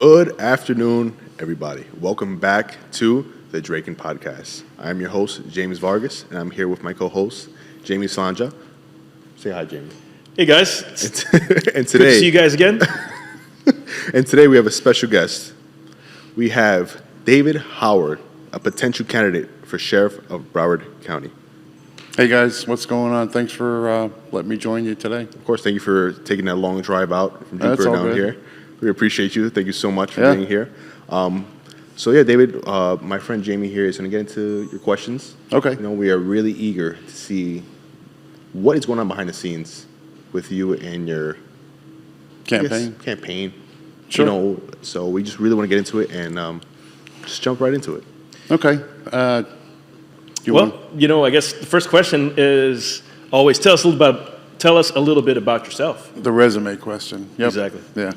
Good afternoon, everybody. Welcome back to the Draken podcast. I am your host, James Vargas, and I'm here with my co-host, Jaime Sanja. Say hi, Jamie. Hey guys, And good to see you guys again. and today we have a special guest. We have David Howard, a potential candidate for Sheriff of Broward County. Hey guys, what's going on? Thanks for letting me join you today. Of course, thank you for taking that long drive out from That's deeper all down good. here. We appreciate you. Thank you so much for Yeah. being here. David, my friend Jamie here is going to get into your questions. Okay. You know, we are really eager to see what is going on behind the scenes with you and your campaign. Sure. You know, so we just really want to get into it and just jump right into it. Okay. I guess the first question is always tell us a little bit about yourself. The resume question. Yep. Exactly. Yeah.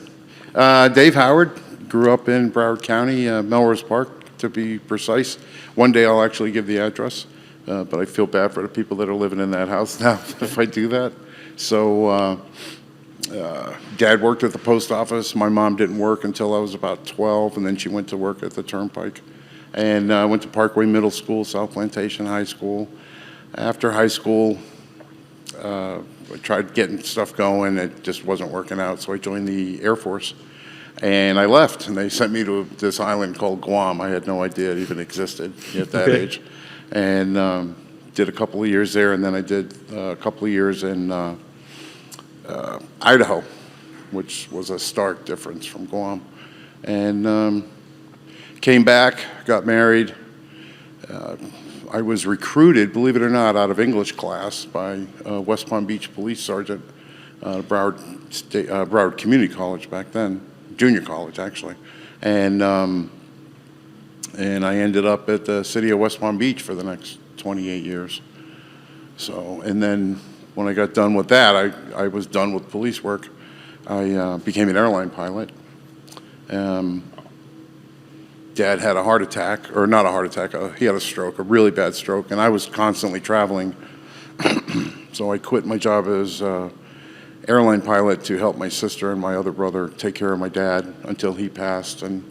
Dave Howard, grew up in Broward County, Melrose Park to be precise. One day I'll actually give the address, but I feel bad for the people that are living in that house now if I do that. So Dad worked at the post office. My mom didn't work until I was about 12, and then she went to work at the Turnpike. And went to Parkway Middle School, South Plantation High School. After high school, I tried getting stuff going. It just wasn't working out, so I joined the Air Force. And I left, and they sent me to this island called Guam. I had no idea it even existed at that age. And did a couple of years there, and then I did a couple of years in Idaho, which was a stark difference from Guam. And came back, got married. I was recruited, believe it or not, out of English class by West Palm Beach Police Sergeant, Broward Community College back then, junior college actually, and I ended up at the city of West Palm Beach for the next 28 years. So, and then when I got done with that, I was done with police work. I became an airline pilot. Dad had a heart attack, or not a heart attack, he had a stroke, a really bad stroke, and I was constantly traveling. So I quit my job as airline pilot to help my sister and my other brother take care of my dad until he passed. And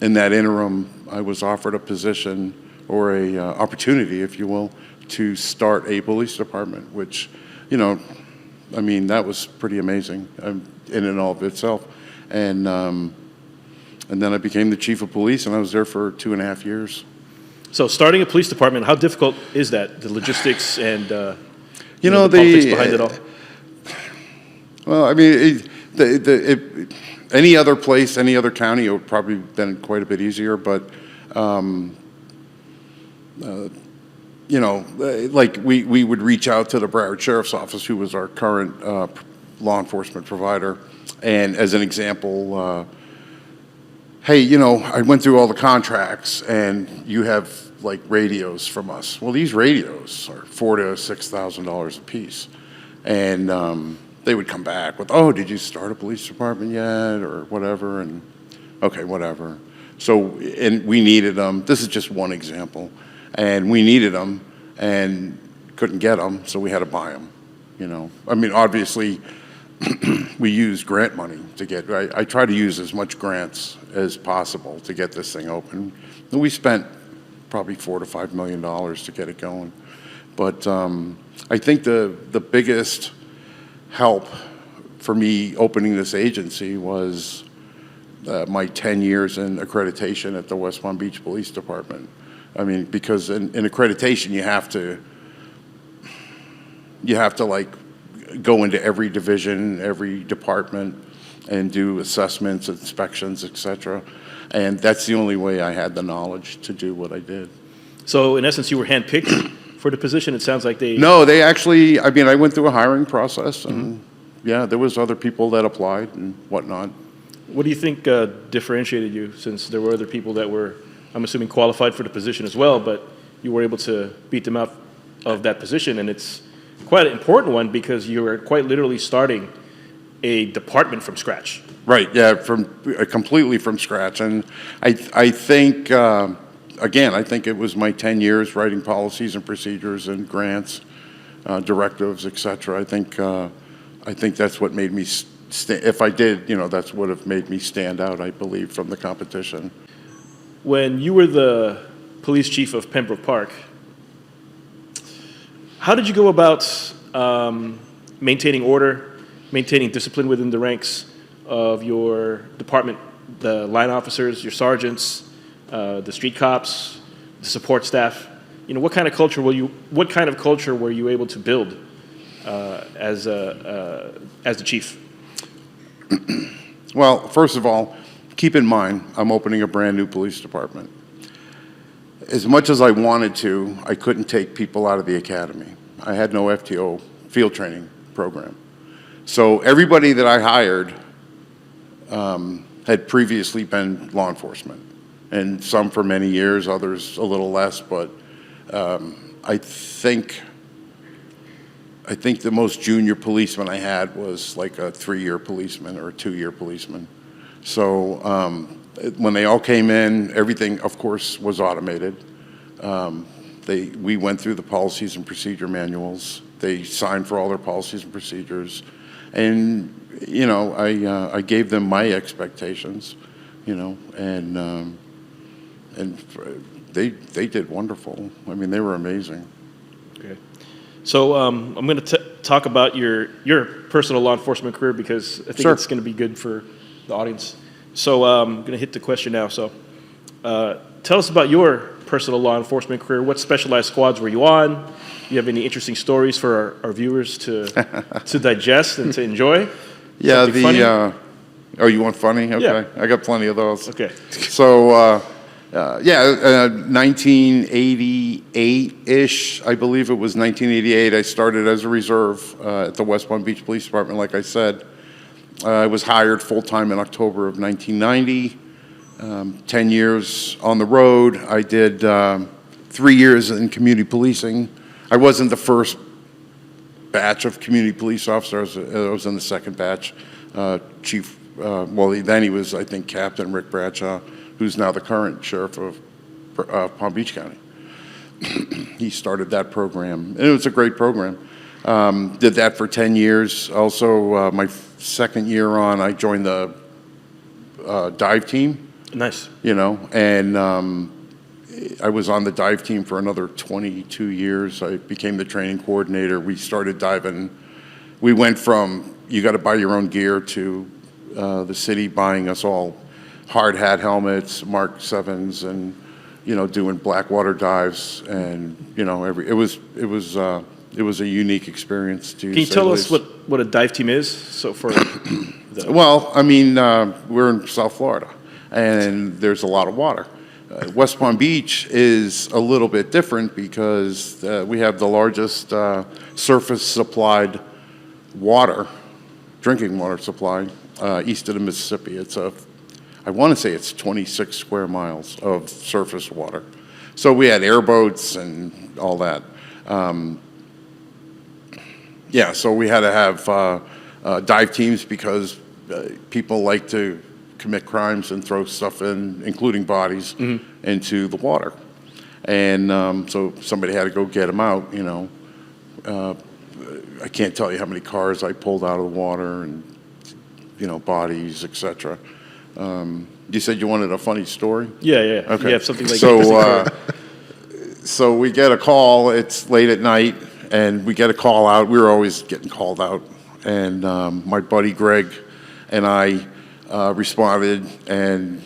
in that interim, I was offered a position or a opportunity, if you will, to start a police department, which, that was pretty amazing in and all of itself. And then I became the chief of police, and I was there for 2.5 years. So starting a police department, how difficult is that? The logistics and the politics behind it all? Well, I mean, any other place, any other county, it would probably been quite a bit easier. But like we would reach out to the Broward Sheriff's Office, who was our current law enforcement provider, and as an example. Hey, I went through all the contracts, and you have like radios from us. Well, these radios are $4,000 to $6,000 a piece, and they would come back with, "Oh, did you start a police department yet, or whatever?" And okay, whatever. So, and we needed them. This is just one example, and we needed them and couldn't get them, so we had to buy them. Obviously. We use grant money to get, I try to use as much grants as possible to get this thing open. And we spent probably $4 to $5 million to get it going. But I think the biggest help for me opening this agency was my 10 years in accreditation at the West Palm Beach Police Department. I mean, because in accreditation you have to like go into every division, every department, and do assessments, inspections, etc. And that's the only way I had the knowledge to do what I did. So in essence, you were handpicked for the position? It sounds like they... No, they actually, I went through a hiring process, and yeah, there was other people that applied and whatnot. What do you think differentiated you, since there were other people that were, I'm assuming, qualified for the position as well, but you were able to beat them out of that position, and it's quite an important one because you are quite literally starting a department from scratch. Right, yeah, completely from scratch. And I think, again, I think it was my 10 years writing policies and procedures and grants, directives, et cetera. I think that's what made me if I did, that's would have made me stand out, I believe, from the competition. When you were the police chief of Pembroke Park, how did you go about maintaining order, maintaining discipline within the ranks of your department, the line officers, your sergeants, the street cops, the support staff? What kind of culture were you able to build as the chief? Well, first of all, keep in mind, I'm opening a brand new police department. As much as I wanted to, I couldn't take people out of the academy. I had no FTO field training program. So everybody that I hired had previously been law enforcement, and some for many years, others a little less, but I think the most junior policeman I had was like a 3-year policeman or a 2-year policeman. So when they all came in, everything, of course, was automated. We went through the policies and procedure manuals. They signed for all their policies and procedures. And, I gave them my expectations, and they did wonderful. I mean, they were amazing. Okay. So I'm going to talk about your personal law enforcement career because I think Sure. it's going to be good for the audience. So I'm going to hit the question now. So tell us about your personal law enforcement career. What specialized squads were you on? Do you have any interesting stories for our viewers to digest and to enjoy? Yeah, Something funny? Oh, you want funny? Okay. Yeah. I got plenty of those. Okay. So, 1988-ish, I believe it was 1988, I started as a reserve at the West Palm Beach Police Department, like I said. I was hired full-time in October of 1990, 10 years on the road. I did 3 years in community policing. I wasn't the first batch of community police officers. I was in the second batch. Then he was, I think, Captain Rick Bradshaw, who's now the current sheriff of Palm Beach County. He started that program, and it was a great program. Did that for 10 years. Also, my second year on, I joined the dive team. Nice. And I was on the dive team for another 22 years. I became the training coordinator. We started diving. We went from, you got to buy your own gear, to the city buying us all hard hat helmets, Mark 7s, and, doing black water dives. And, it was a unique experience. Can you tell us what a dive team is? So for Well, I mean, we're in South Florida, and there's a lot of water. West Palm Beach is a little bit different because we have the largest surface supplied drinking water supply east of the Mississippi. I want to say it's 26 square miles of surface water. So we had airboats and all that. So we had to have dive teams because people like to commit crimes and throw stuff in, including bodies, into the water. And so somebody had to go get them out, I can't tell you how many cars I pulled out of the water and, bodies, etc. You said you wanted a funny story? Yeah. Okay. You have something like that. So we get a call, it's late at night, and we get a call out. We were always getting called out. And my buddy Greg and I responded, and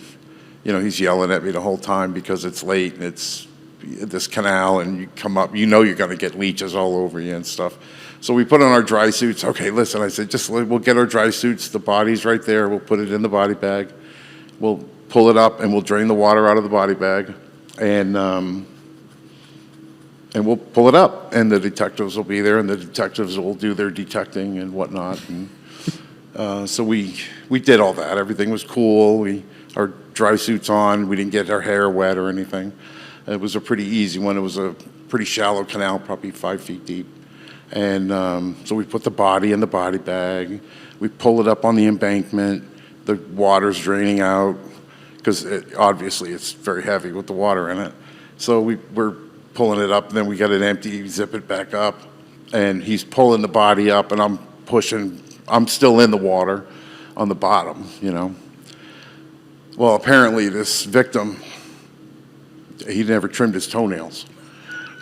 he's yelling at me the whole time because it's late and it's this canal, and you come up, you're going to get leeches all over you and stuff. So we put on our dry suits. Okay, listen, I said, we'll get our dry suits. The body's right there. We'll put it in the body bag. We'll pull it up and we'll drain the water out of the body bag, and we'll pull it up, and the detectives will be there, and the detectives will do their detecting and whatnot. And so we did all that. Everything was cool. Our dry suits on. We didn't get our hair wet or anything. It was a pretty easy one. It was a pretty shallow canal, probably 5 feet deep. And so we put the body in the body bag. We pull it up on the embankment. The water's draining out because obviously it's very heavy with the water in it. So we're pulling it up, and then we got it empty, zip it back up, and he's pulling the body up, and I'm pushing I'm still in the water on the bottom, you know. Well, apparently this victim, he never trimmed his toenails.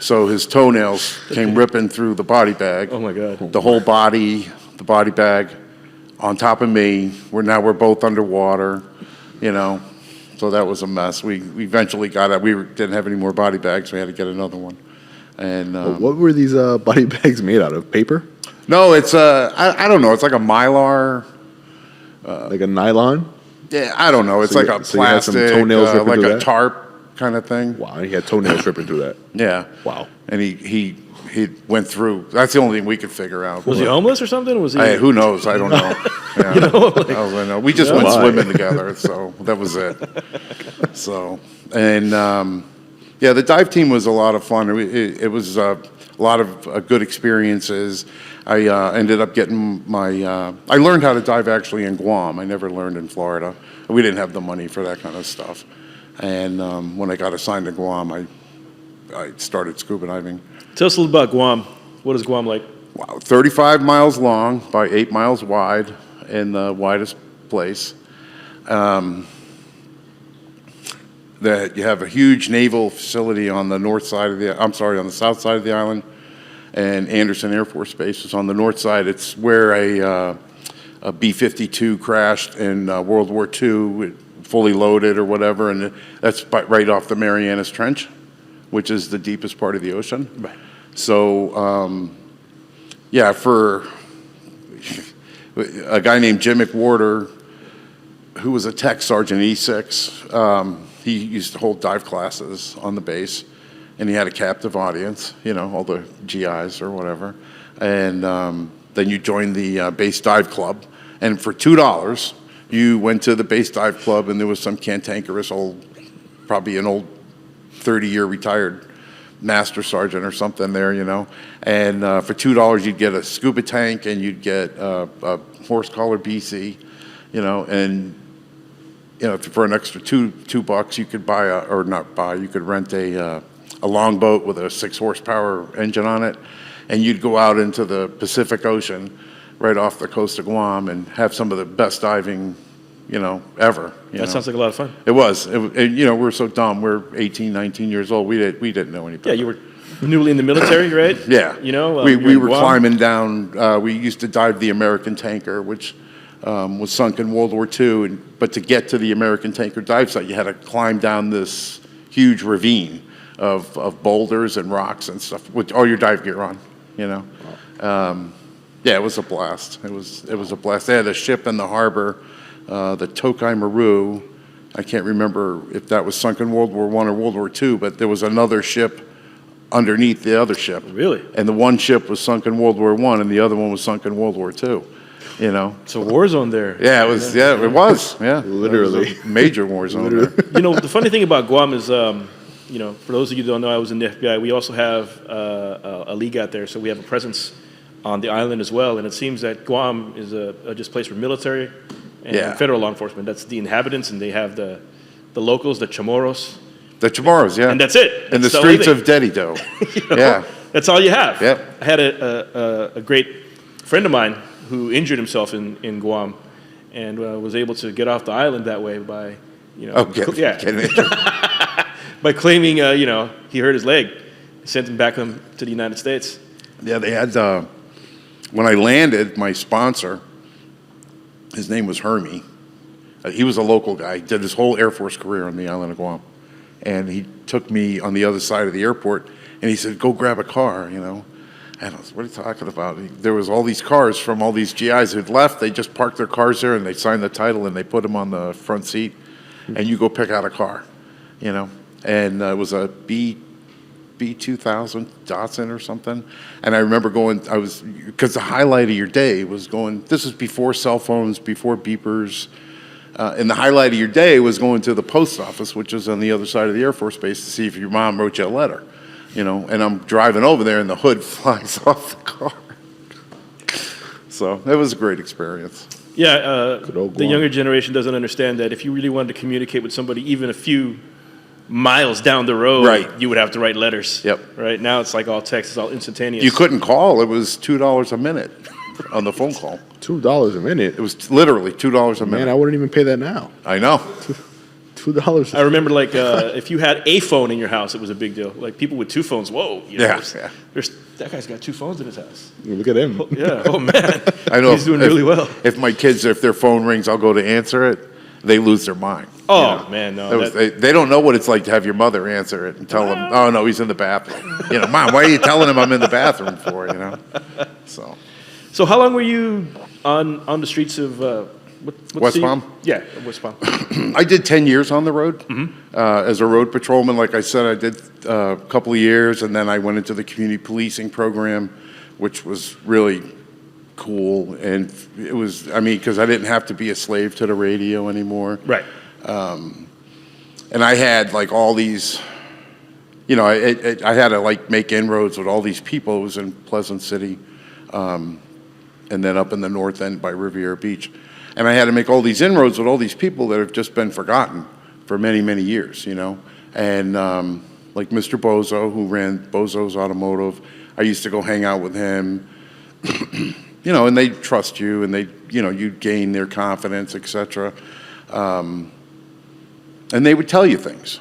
So his toenails came ripping through the body bag. Oh my God. The whole body, the body bag on top of me. Now we're both underwater, you know. So that was a mess. We eventually got out. Didn't have any more body bags. We had to get another one. And What were these body bags made out of? Paper? no, it's I don't know. It's like a Mylar. Like a nylon? Yeah, I don't know. It's So like you- a so you had some plastic, toenails ripping like through a that? tarp kind of thing. Wow, he had toenails ripping through that. Yeah. Wow. And he went through. That's the only thing we could figure out. Was he homeless or something? Or was he? Hey, who knows? I don't know. Yeah. You know, like- I don't know. We just went Why? swimming together, so that was it. So, and yeah, the dive team was a lot of fun. It was a lot of good experiences. I ended up getting I learned how to dive actually in Guam. I never learned in Florida. We didn't have the money for that kind of stuff. And when I got assigned to Guam, I started scuba diving. Tell us a little about Guam. What is Guam like? Wow, 35 miles long by 8 miles wide, in the widest place. That you have a huge naval facility on the south side of the island, and Anderson Air Force Base is on the north side. It's where a B-52 crashed in World War II, fully loaded or whatever, and that's right off the Marianas Trench, which is the deepest part of the ocean. Right. So, yeah, for a guy named Jim McWhorter, who was a tech sergeant E6, he used to hold dive classes on the base, and he had a captive audience, you know, all the GIs or whatever. And then you joined the base dive club, and for $2, you went to the base dive club, and there was some cantankerous probably an old 30-year retired master sergeant or something there, you know. And for $2, you'd get a scuba tank, and you'd get a horse collar BC, you know, and you know, for an extra $2, you could you could rent a longboat with a 6-horsepower engine on it, and you'd go out into the Pacific Ocean right off the coast of Guam and have some of the best diving, you know, ever. That sounds like a lot of fun. It was. You know, we're so dumb. We're 18, 19 years old. We didn't know any better. Yeah, you were newly in the military, right? Yeah. You know, we you're in were Guam. climbing down. We used to dive the American tanker, which was sunk in World War II. But to get to the American tanker dive site, you had to climb down this huge ravine of boulders and rocks and stuff with all your dive gear on. You know. Wow. Yeah, it was a blast. It was a blast. They had a ship in the harbor, the Tokai Maru. I can't remember if that was sunk in World War I or World War II, but there was another ship underneath the other ship. Really? And the one ship was sunk in World War I, and the other one was sunk in World War II. You know. It's a war zone there. Yeah, it was. Yeah, it was. Yeah, Literally. It was a major war zone there. You know, the funny thing about Guam is, you know, for those of you who don't know, I was in the FBI. We also have a league out there, so we have a presence on the island as well. And it seems that Guam is just a place for military and Yeah. federal law enforcement. That's the inhabitants, and they have the locals, the Chamorros, The Chamorros, yeah. and that's it. in the That's only streets thing. of Dedido. You know? Yeah. That's all you have. Yep. I had a great friend of mine who injured himself in Guam and was able to get off the island that way by, you know, Getting injured. by claiming, you know, he hurt his leg, sent him back home to the United States. Yeah, they had, when I landed, my sponsor, his name was Hermie. He was a local guy. He did his whole Air Force career on the island of Guam. And he took me on the other side of the airport, and he said, go grab a car, you know. And I was, what are you talking about? There was all these cars from all these GIs who'd left. They just parked their cars there, and they signed the title, and they put them on the front seat, and you go pick out a car, you know. And it was a B2000 Datsun or something. And I remember because the highlight of your day was this was before cell phones, before beepers. And the highlight of your day was going to the post office, which is on the other side of the Air Force Base, to see if your mom wrote you a letter, you know. And I'm driving over there, and the hood flies off the car. So it was a great experience. Yeah, Good old the Guam. younger generation doesn't understand that if you really wanted to communicate with somebody even a few miles down the road, Right. you would have to write letters. Yep. Right now it's like all text, it's all instantaneous. You couldn't call. It was $2 a minute. on the phone call. $2 a minute. It was literally $2 a minute. Man, I wouldn't even pay that now. I know. $2. I remember, like, if you had a phone in your house, it was a big deal. Like, people with 2 phones, whoa. You know, Yeah. that guy's got 2 phones in his house. Look at him. Yeah, oh, man. I know. He's doing really well. If my kids, if their phone rings, I'll go to answer it. They lose their mind. Oh, man, no. They don't know what it's like to have your mother answer it and tell them, oh, no, he's in the bathroom. Mom, why are you telling him I'm in the bathroom for, So how long were you on the streets of what West city? Palm? Yeah, West Palm. I did 10 years on the road as a road patrolman. Like I said, I did a couple of years, and then I went into the community policing program, which was really cool. And it was, because I didn't have to be a slave to the radio anymore. Right. And I had like all these, I had to like make inroads with all these people. It was in Pleasant City, and then up in the north end by Riviera Beach. And I had to make all these inroads with all these people that have just been forgotten for many, many years, And like Mr. Bozo, who ran Bozo's Automotive, I used to go hang out with him, and they trust you, and you gain their confidence, etc. And they would tell you things,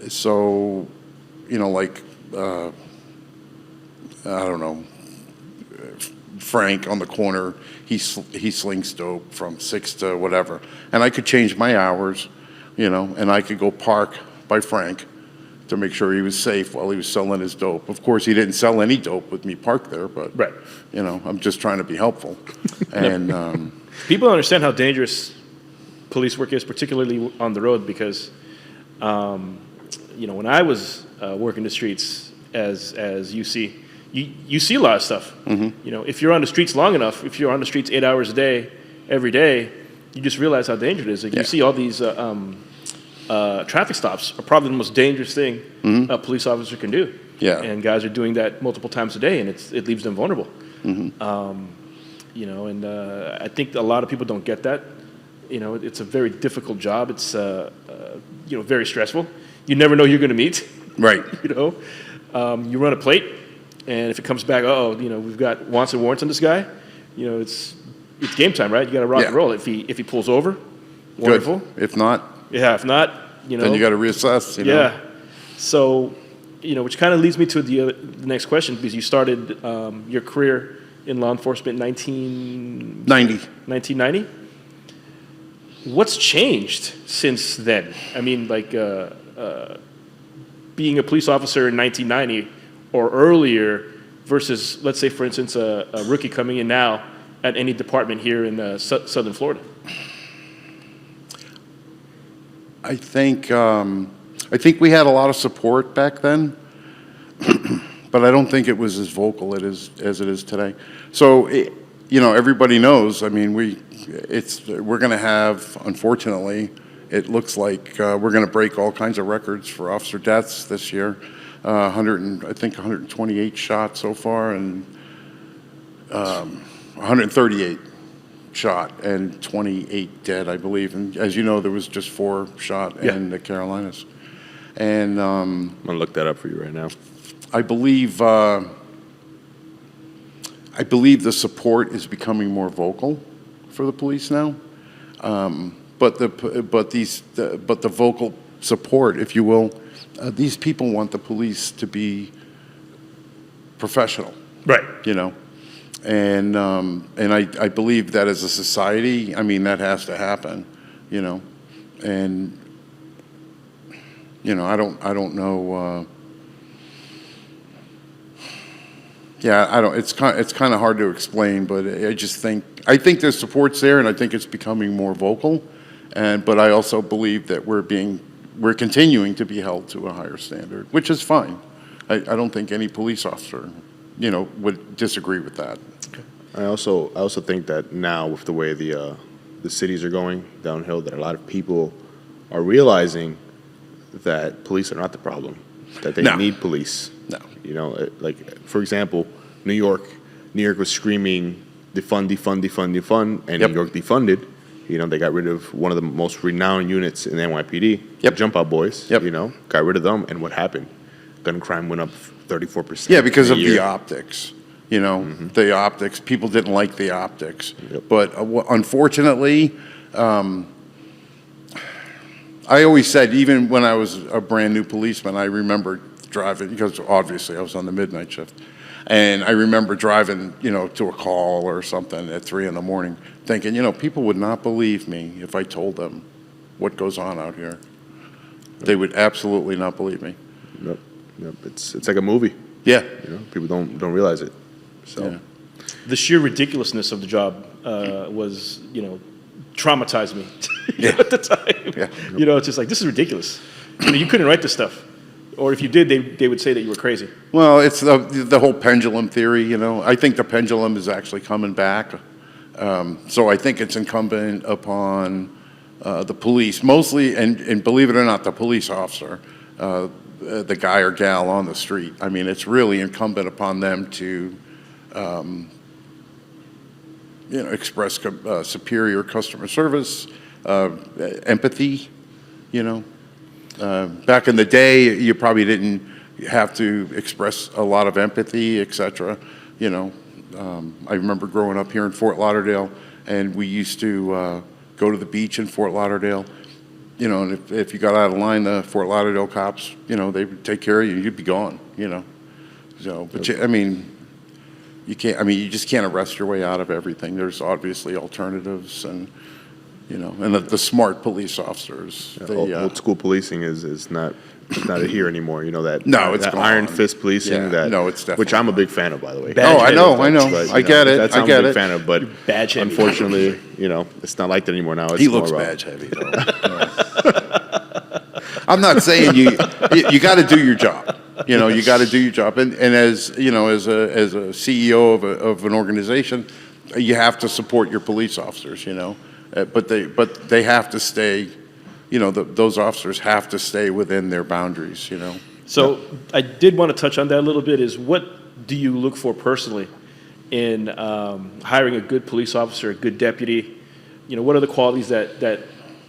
So, like, I don't know, Frank on the corner, he slings dope from 6 to whatever. And I could change my hours, and I could go park by Frank to make sure he was safe while he was selling his dope. Of course, he didn't sell any dope with me parked there, but, Right. I'm just trying to be helpful. And People don't understand how dangerous police work is, particularly on the road, because, when I was working the streets as you see, you see a lot of stuff. If you're on the streets long enough, if you're on the streets 8 hours a day, every day, you just realize how dangerous it is. Like, You see all these traffic stops are probably the most dangerous thing a police officer can do. Yeah. And guys are doing that multiple times a day, and it leaves them vulnerable. I think a lot of people don't get that. It's a very difficult job. It's very stressful. You never know who you're going to meet. right. You run a plate, and if it comes back, we've got wants and warrants on this guy. It's game time, right? You got to rock and roll. If he pulls over, wonderful. Good. If not, if not, then you got to reassess. Yeah. So, which kind of leads me to the next question, because you started your career in law enforcement in 1990. What's changed since then? Being a police officer in 1990 or earlier versus, let's say, for instance, a rookie coming in now at any department here in Southern Florida. I think we had a lot of support back then, but I don't think it was as vocal as it is today. So, everybody knows. We're going to have, unfortunately, it looks like we're going to break all kinds of records for officer deaths this year. 128 shot so far, and 138 shot and 28 dead, I believe. And as you know, there was just 4 shot in the Carolinas. And I'm going to look that up for you right now. I believe the support is becoming more vocal for the police now. But the vocal support, if you will, these people want the police to be professional. Right. And I believe that as a society, that has to happen, and I don't know. It's kind of hard to explain, but I think there's support's there, and I think it's becoming more vocal, but I also believe that we're continuing to be held to a higher standard, which is fine. I don't think any police officer, would disagree with that. I also think that now, with the way the cities are going downhill, that a lot of people are realizing that police are not the problem, that they need police. No. Like, for example, New York was screaming defund, defund, defund, defund, and New York defunded. They got rid of one of the most renowned units in the NYPD, the Jump Out Boys. Got rid of them, and what happened? Gun crime went up 34%. Yeah, because of the optics. You know, the optics. People didn't like the optics. Yep. But unfortunately, I always said, even when I was a brand new policeman, I remember driving, because obviously I was on the midnight shift. And I remember driving, you know, to a call or something at 3 in the morning, thinking, you know, people would not believe me if I told them what goes on out here. They would absolutely not believe me. Yep. Yep. It's like a movie. Yeah. You know, people don't realize it. So. Yeah. The sheer ridiculousness of the job was, you know, traumatized me Yeah. at the time. Yeah. You know, it's just like, this is ridiculous. You know, you couldn't write this stuff. Or if you did, they would say that you were crazy. Well, it's the whole pendulum theory, you know. I think the pendulum is actually coming back. So I think it's incumbent upon the police, mostly, and believe it or not, the police officer, the guy or gal on the street. I mean, it's really incumbent upon them to, you know, express superior customer service, empathy, you know. Back in the day, you probably didn't have to express a lot of empathy, et cetera. You know, I remember growing up here in Fort Lauderdale, and we used to go to the beach in Fort Lauderdale. You know, and if you got out of line, the Fort Lauderdale cops, you know, they would take care of you. You'd be gone. You know, so but I mean, you can't. I mean, you just can't arrest your way out of everything. There's obviously alternatives, and you know, and the smart police officers. Yeah, they, old school policing is not here anymore. You know that. No, it's that gone. iron fist policing. Yeah, that no, it's definitely which I'm a gone. big fan of, by the way. Badge I know. But, I get it. That's I I'm get a big it. fan of, but Badge heavy. unfortunately, you know, it's not like that anymore now. It's He more looks about- badge heavy, though. I'm not saying you got to do your job. You know, you got to do your job. And as, you know, as a CEO of an organization, you have to support your police officers, you know. But they have to stay, you know, those officers have to stay within their boundaries, you know. So I did want to touch on that a little bit, is what do you look for personally in hiring a good police officer, a good deputy? You know, what are the qualities that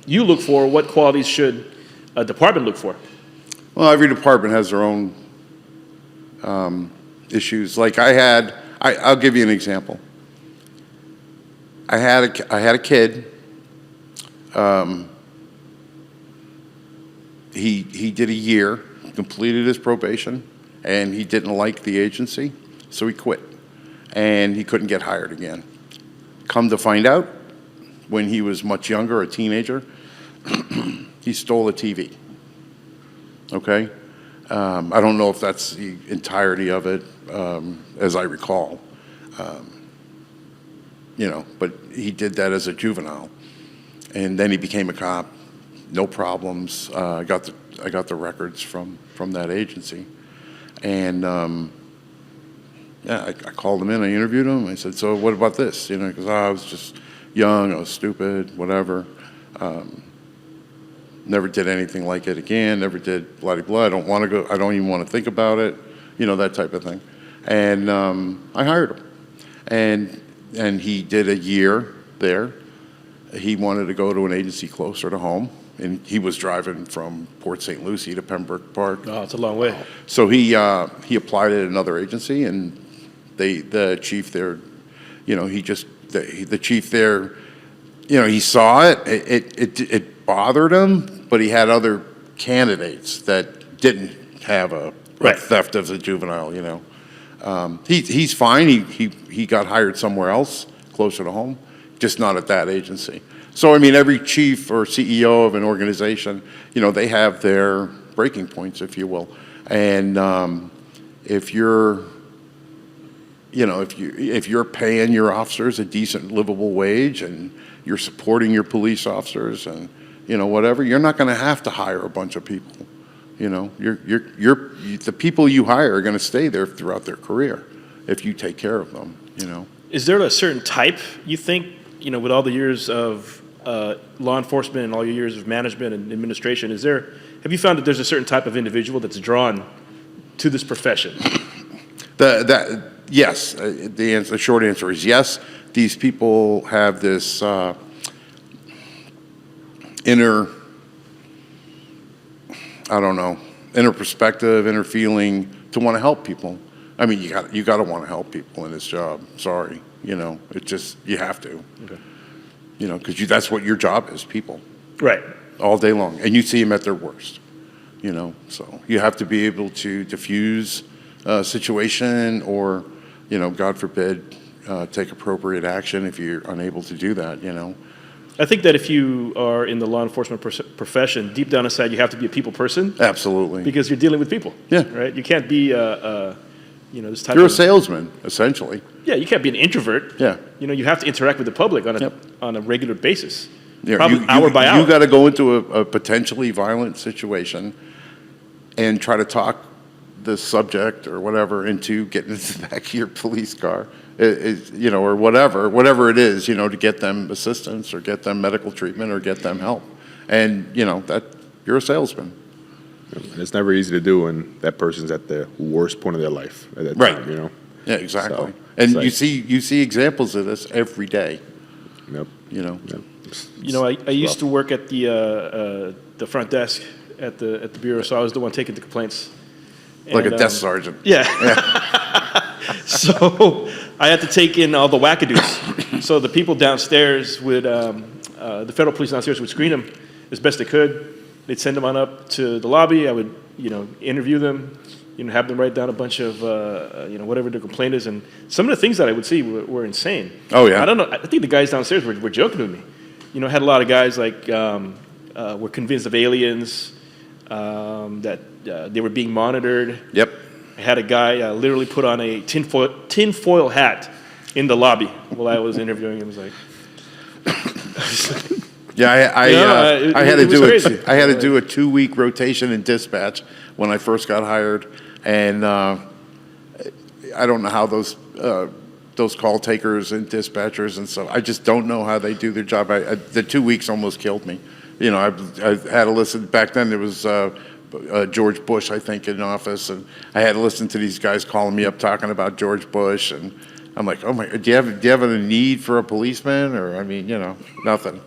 you look for? What qualities should a department look for? Well, every department has their own issues. Like I'll give you an example. I had a kid. He did a year, completed his probation, and he didn't like the agency, so he quit, and he couldn't get hired again. Come to find out, when he was much younger, a teenager, he stole a TV. Okay? I don't know if that's the entirety of it, as I recall. You know, but he did that as a juvenile. And then he became a cop, no problems. I got the records from that agency. And yeah, I called him in, I interviewed him. I said, so what about this? You know, because I was just young, I was stupid, whatever. Never did anything like it again, never did blah, blah, blah. I don't want to go, I don't even want to think about it, you know, that type of thing. And I hired him. And he did a year there. He wanted to go to an agency closer to home. And he was driving from Port St. Lucie to Pembroke Park. Oh, it's a long way. So he applied at another agency, and the chief there, you know, the chief there, you know, he saw it. It bothered him, but he had other candidates that didn't have a Right. theft as a juvenile. You know, he's fine. He got hired somewhere else closer to home, just not at that agency. So I mean, every chief or CEO of an organization, you know, they have their breaking points, if you will, and if you're, you know, if you're paying your officers a decent, livable wage, and you're supporting your police officers, and you know, whatever, you're not going to have to hire a bunch of people. You know, the people you hire are going to stay there throughout their career if you take care of them. You know. Is there a certain type you think, you know, with all the years of law enforcement and all your years of management and administration, have you found that there's a certain type of individual that's drawn to this profession? Yes. The short answer is yes. These people have this inner perspective, inner feeling to want to help people. I mean, you got to want to help people in this job. Sorry, it just, you have to. Okay. Because that's what your job is, people, Right. all day long, and you see them at their worst. So you have to be able to diffuse a situation, or, God forbid, take appropriate action if you're unable to do that. I think that if you are in the law enforcement profession, deep down inside, you have to be a people person. Absolutely. Because you're dealing with people. Yeah. Right? You can't be, this type You're of... a salesman, essentially. Yeah, you can't be an introvert. Yeah. You have to interact with the public on a, Yep. on a regular basis. Yeah, Probably hour by hour. You got to go into a potentially violent situation and try to talk the subject or whatever into getting into the back of your police car, or whatever it is, to get them assistance or get them medical treatment or get them help. And, that you're a salesman. And it's never easy to do when that person's at the worst point of their life at that Right. time, Yeah, exactly. So, and it's you see examples of this every day. Yep. Yep. I used to work at the front desk at the bureau, so I was the one taking the complaints. Like And, a desk sergeant. Yeah. So I had to take in all the wackadoos. So the people downstairs would, the federal police downstairs would screen them as best they could. They'd send them on up to the lobby. I would, interview them, have them write down a bunch of, whatever their complaint is. And some of the things that I would see were insane. Oh, yeah. I don't know. I think the guys downstairs were joking with me. Had a lot of guys like were convinced of aliens, that they were being monitored. Yep. I had a guy literally put on a tinfoil hat in the lobby while I was interviewing him. It was like, Yeah, I had it was crazy. I had to do a 2-week rotation in dispatch when I first got hired, and I don't know how those call takers and dispatchers and stuff. I just don't know how they do their job. The 2 weeks almost killed me. I had to listen. Back then there was George Bush, I think, in office, and I had to listen to these guys calling me up talking about George Bush, and I'm like, oh my, do you have a need for a policeman? Or nothing.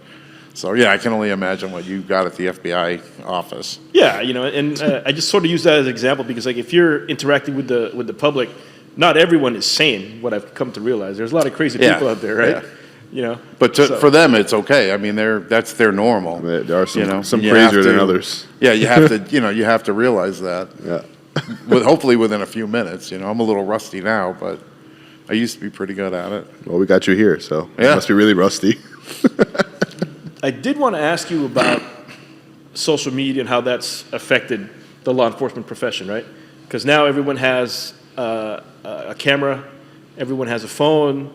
So yeah, I can only imagine what you got at the FBI office. yeah, and I just sort of use that as an example because, like, if you're interacting with the public, not everyone is sane. What I've come to realize, there's a lot of crazy people out there, right? Yeah. But for them, it's okay. I mean, that's their normal. There are some You crazier have than to- others. Yeah, you have to, you have to realize that. Yeah. Hopefully within a few minutes. I'm a little rusty now, but I used to be pretty good at it. Well, we got you here, so Yeah. you must be really rusty. I did want to ask you about social media and how that's affected the law enforcement profession, right? Because now everyone has a camera, everyone has a phone.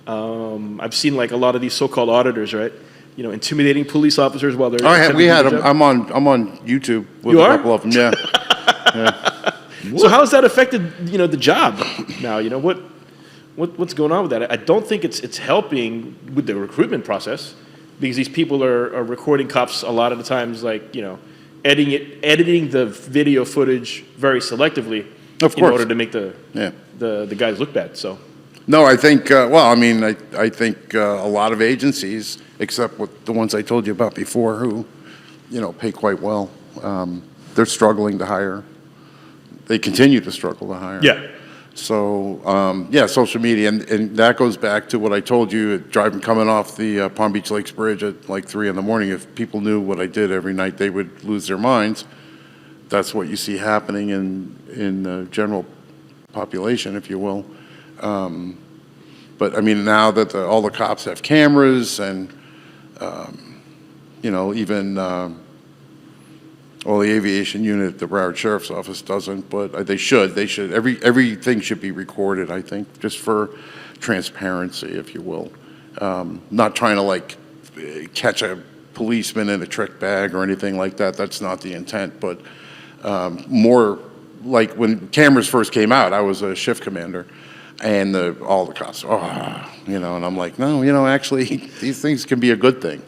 I've seen like a lot of these so-called auditors, right? Intimidating police officers while they're. We had attempting to them. do their job. I'm on YouTube with You a are? couple of them. Yeah. So how has that affected the job now? What's going on with that? I don't think it's helping with the recruitment process because these people are recording cops a lot of the times, like editing the video footage very selectively Of in course. order to make the guys look bad. So No, I think, I think a lot of agencies, except with the ones I told you about before, who, pay quite well, they're struggling to hire. They continue to struggle to hire. yeah, So, social media, and that goes back to what I told you, coming off the Palm Beach Lakes Bridge at like 3 in the morning. If people knew what I did every night, they would lose their minds. That's what you see happening in the general population, if you will. But I mean, now that all the cops have cameras and, even, well, the aviation unit at the Broward Sheriff's Office doesn't, but they should. Everything should be recorded, I think, just for transparency, if you will. Not trying to catch a policeman in a trick bag or anything like that. That's not the intent, but more like when cameras first came out, I was a shift commander. And all the cops, and I'm like, no, actually, these things can be a good thing,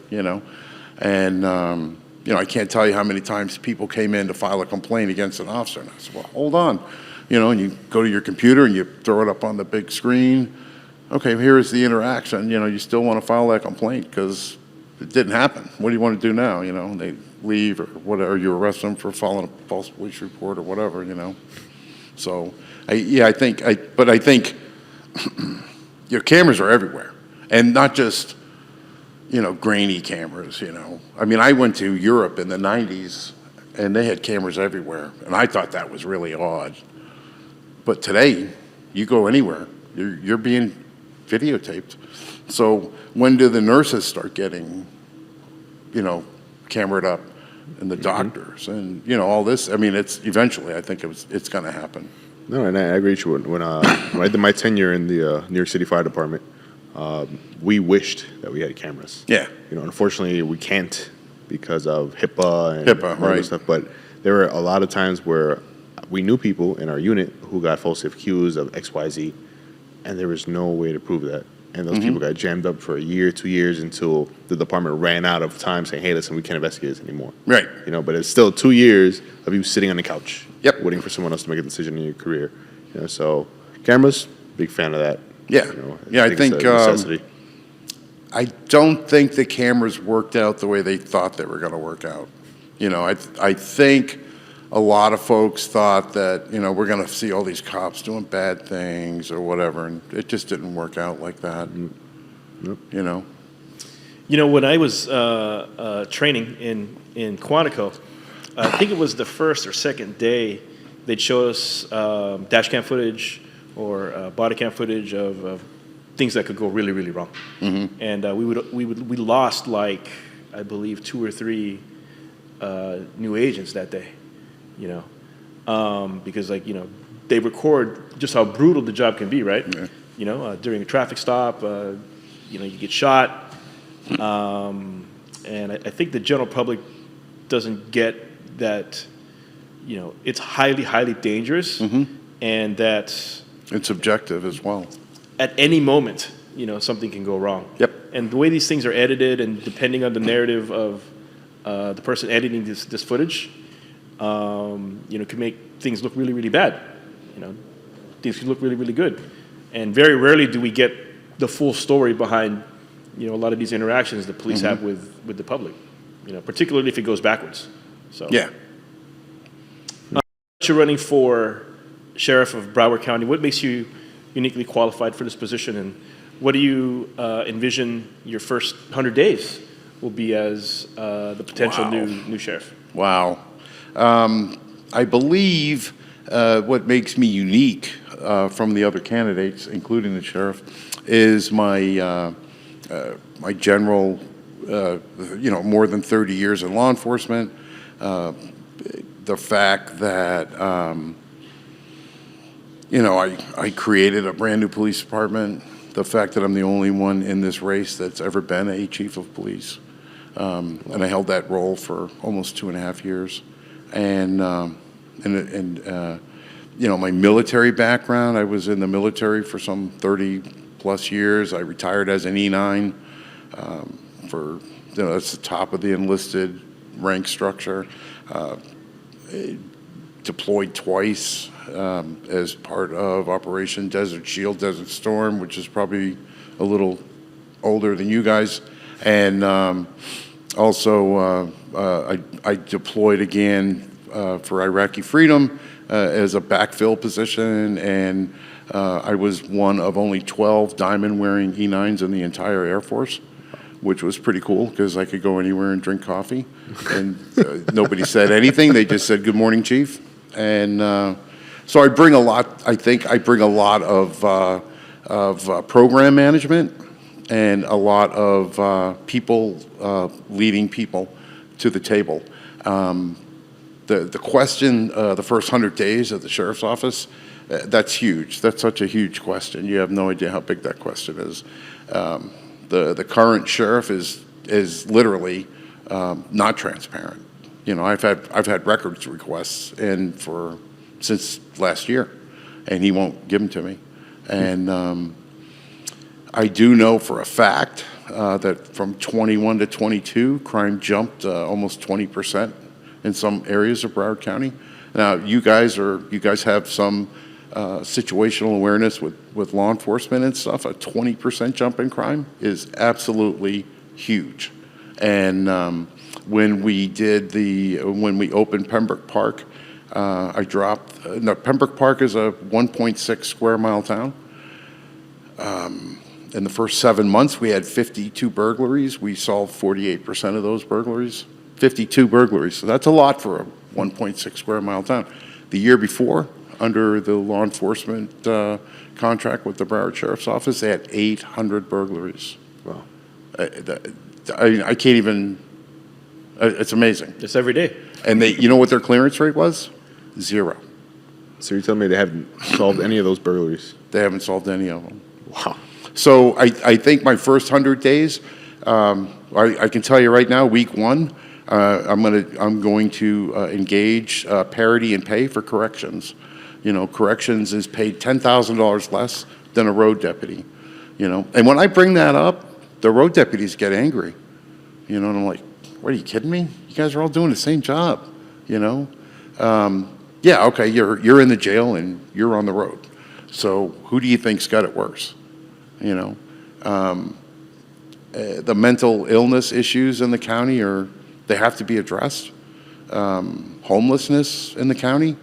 And, I can't tell you how many times people came in to file a complaint against an officer. And I said, well, hold on. And you go to your computer and you throw it up on the big screen. Okay, here is the interaction. You still want to file that complaint because it didn't happen. What do you want to do now? They leave or whatever, you arrest them for filing a false police report or whatever, So, I think your cameras are everywhere, and not just, grainy cameras, I mean, I went to Europe in the 90s, and they had cameras everywhere, and I thought that was really odd. But today, you go anywhere, you're being videotaped. So when do the nurses start getting, cameraed up, and the doctors, and, all this? I mean, it's eventually, I think it's going to happen. No, and I agree with you. When I did my tenure in the New York City Fire Department, we wished that we had cameras. Yeah. Unfortunately, we can't because of HIPAA and all right. that stuff. But there were a lot of times where we knew people in our unit who got falsely accused of XYZ, and there was no way to prove that. And those people got jammed up for a year, 2 years, until the department ran out of time saying, hey, listen, we can't investigate this anymore. Right. But it's still 2 years of you sitting on the couch, Yep. waiting for someone else to make a decision in your career. So cameras, big fan of that. Yeah. I think it's a necessity. I don't think the cameras worked out the way they thought they were going to work out. I think a lot of folks thought that, we're going to see all these cops doing bad things or whatever, and it just didn't work out like that. Nope. When I was training in Quantico, I think it was the first or second day, they'd show us dash cam footage or body cam footage of things that could go really, really wrong. And we lost, like, I believe 2 or 3 new agents that day. Because they record just how brutal the job can be, right? Yeah. During a traffic stop, you get shot, and I think the general public doesn't get that, it's highly, highly dangerous, and that It's objective as well. at any moment, something can go wrong. Yep. And the way these things are edited, and depending on the narrative of the person editing this footage, can make things look really, really bad. Things can look really, really good. And very rarely do we get the full story behind, a lot of these interactions the police have with the public, particularly if it goes backwards. So Yeah. You're running for Sheriff of Broward County. What makes you uniquely qualified for this position, and what do you envision your first 100 days will be as the potential new sheriff? Wow. I believe what makes me unique from the other candidates, including the sheriff, is my my general, more than 30 years in law enforcement. The fact that I created a brand new police department. The fact that I'm the only one in this race that's ever been a chief of police, and I held that role for almost 2.5 years. And my military background, I was in the military for some 30 plus years. I retired as an E9 that's the top of the enlisted rank structure. Deployed twice as part of Operation Desert Shield, Desert Storm, which is probably a little older than you guys. And also I deployed again for Iraqi Freedom as a backfill position, and I was one of only 12 diamond-wearing E9s in the entire Air Force, which was pretty cool because I could go anywhere and drink coffee, and nobody said anything. They just said, "Good morning, Chief." And so I bring a lot. I think I bring a lot of program management and a lot of people leading people to the table. The question, the first 100 days of the sheriff's office, that's huge. That's such a huge question. You have no idea how big that question is. The current sheriff is literally not transparent. I've had records requests since last year, and he won't give them to me. And I do know for a fact that from 21 to 22, crime jumped almost 20% in some areas of Broward County. Now, you guys have some situational awareness with law enforcement and stuff. A 20% jump in crime is absolutely huge. And when we opened Pembroke Park, I dropped, no, Pembroke Park is a 1.6 square mile town. In the first 7 months, we had 52 burglaries. We solved 48% of those burglaries. 52 burglaries, so that's a lot for a 1.6 square mile town. The year before, under the law enforcement contract with the Broward Sheriff's Office, they had 800 burglaries. Wow. I can't even, it's amazing. It's every day. And you know what their clearance rate was? 0. So you're telling me they haven't solved any of those burglaries? They haven't solved any of them. Wow. So I think my first 100 days, I can tell you right now, week 1, I'm going to engage parity in pay for corrections. You know, corrections is paid $10,000 less than a road deputy. You know, and when I bring that up, the road deputies get angry. You know, and I'm like, what, are you kidding me? You guys are all doing the same job. You know, yeah, okay, you're in the jail and you're on the road. So who do you think's got it worse? You know, the mental illness issues in the county they have to be addressed. Homelessness in the county.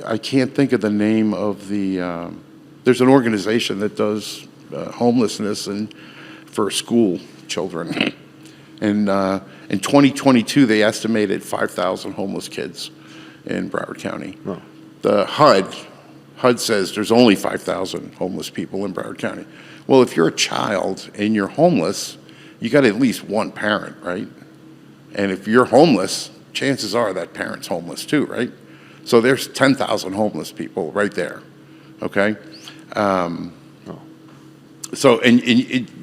I can't think of the name of there's an organization that does homelessness for school children. And in 2022, they estimated 5,000 homeless kids in Broward County. Wow. The HUD says there's only 5,000 homeless people in Broward County. Well, if you're a child and you're homeless, you got at least one parent, right? And if you're homeless, chances are that parent's homeless too, right? So there's 10,000 homeless people right there, okay? So, and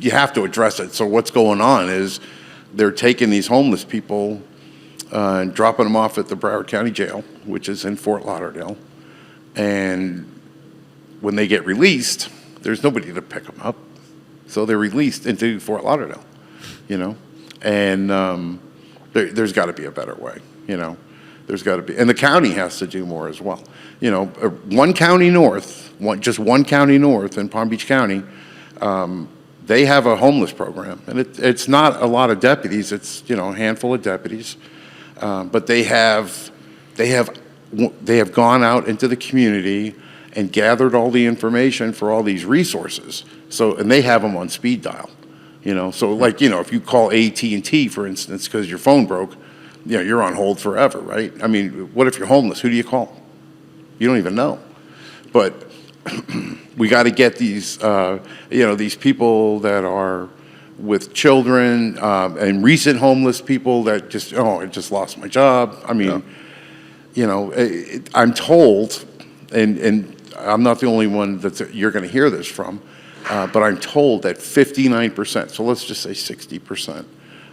you have to address it. So what's going on is they're taking these homeless people and dropping them off at the Broward County Jail, which is in Fort Lauderdale. And when they get released, there's nobody to pick them up. So they're released into Fort Lauderdale, you know? And there's got to be a better way, you know? There's got to be, and the county has to do more as well. You know, one county north, just one county north in Palm Beach County, they have a homeless program. And it's not a lot of deputies, it's, you know, a handful of deputies. But they have gone out into the community and gathered all the information for all these resources. So, and they have them on speed dial, you know. So like, you know, if you call AT&T, for instance, because your phone broke, you know, you're on hold forever, right? I mean, what if you're homeless? Who do you call? You don't even know. But we got to get these, you know, these people that are with children and recent homeless people that just, oh, I just lost my job. I mean, you know, I'm told, and I'm not the only one that you're going to hear this from, but I'm told that 59%, so let's just say 60%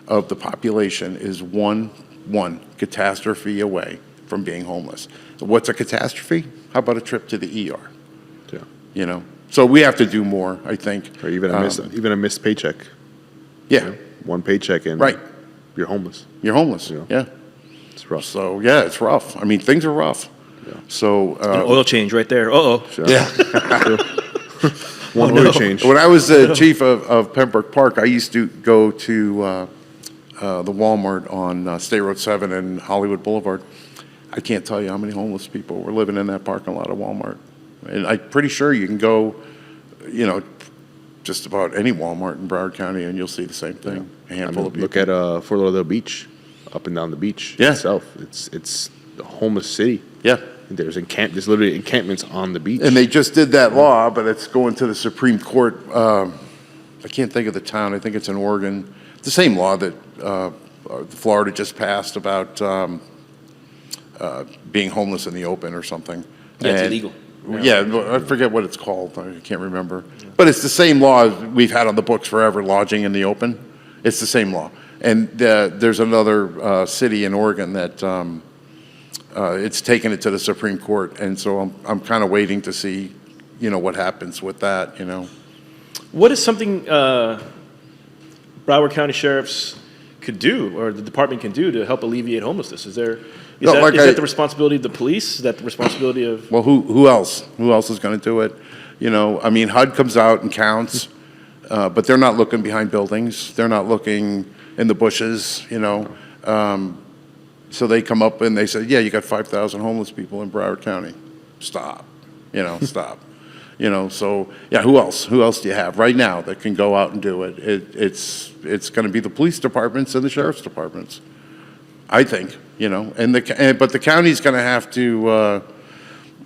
of the population is one catastrophe away from being homeless. So what's a catastrophe? How about a trip to the ER? Yeah. You know, so we have to do more, I think. Or even a missed paycheck. Yeah. You know, one paycheck and right. You're homeless. You're homeless. You know? Yeah. It's rough. So yeah, it's rough. I mean, things are rough. Yeah. So An oil change right there. Uh-oh. Sure. yeah. One oil change. When I was the chief of Pembroke Park, I used to go to the Walmart on State Road 7 and Hollywood Boulevard. I can't tell you how many homeless people were living in that parking lot of Walmart. And I'm pretty sure you can go, you know, just about any Walmart in Broward County and you'll see the same thing. Yeah. A handful of people. Look at Fort Lauderdale Beach, up and down the beach Yeah. itself. It's a homeless city. Yeah. There's literally encampments on the beach. And they just did that law, but it's going to the Supreme Court. I can't think of the town. I think it's in Oregon. It's the same law that Florida just passed about being homeless in the open or something. Yeah, it's illegal. Yeah, I forget what it's called. I can't remember. But it's the same law we've had on the books forever, lodging in the open. It's the same law. And there's another city in Oregon that it's taken it to the Supreme Court. And so I'm kind of waiting to see, you know, what happens with that, you know. What is something Broward County sheriffs could do, or the department can do, to help alleviate homelessness? Is that the responsibility of the police? Is that the responsibility of? Well, who else? Who else is going to do it? You know, I mean, HUD comes out and counts, but they're not looking behind buildings. They're not looking in the bushes. You know, So they come up and they say, yeah, you got 5,000 homeless people in Broward County. Stop, stop. So yeah, who else? Who else do you have right now that can go out and do it? It's going to be the police departments and the sheriff's departments, I think. But the county's going to have to,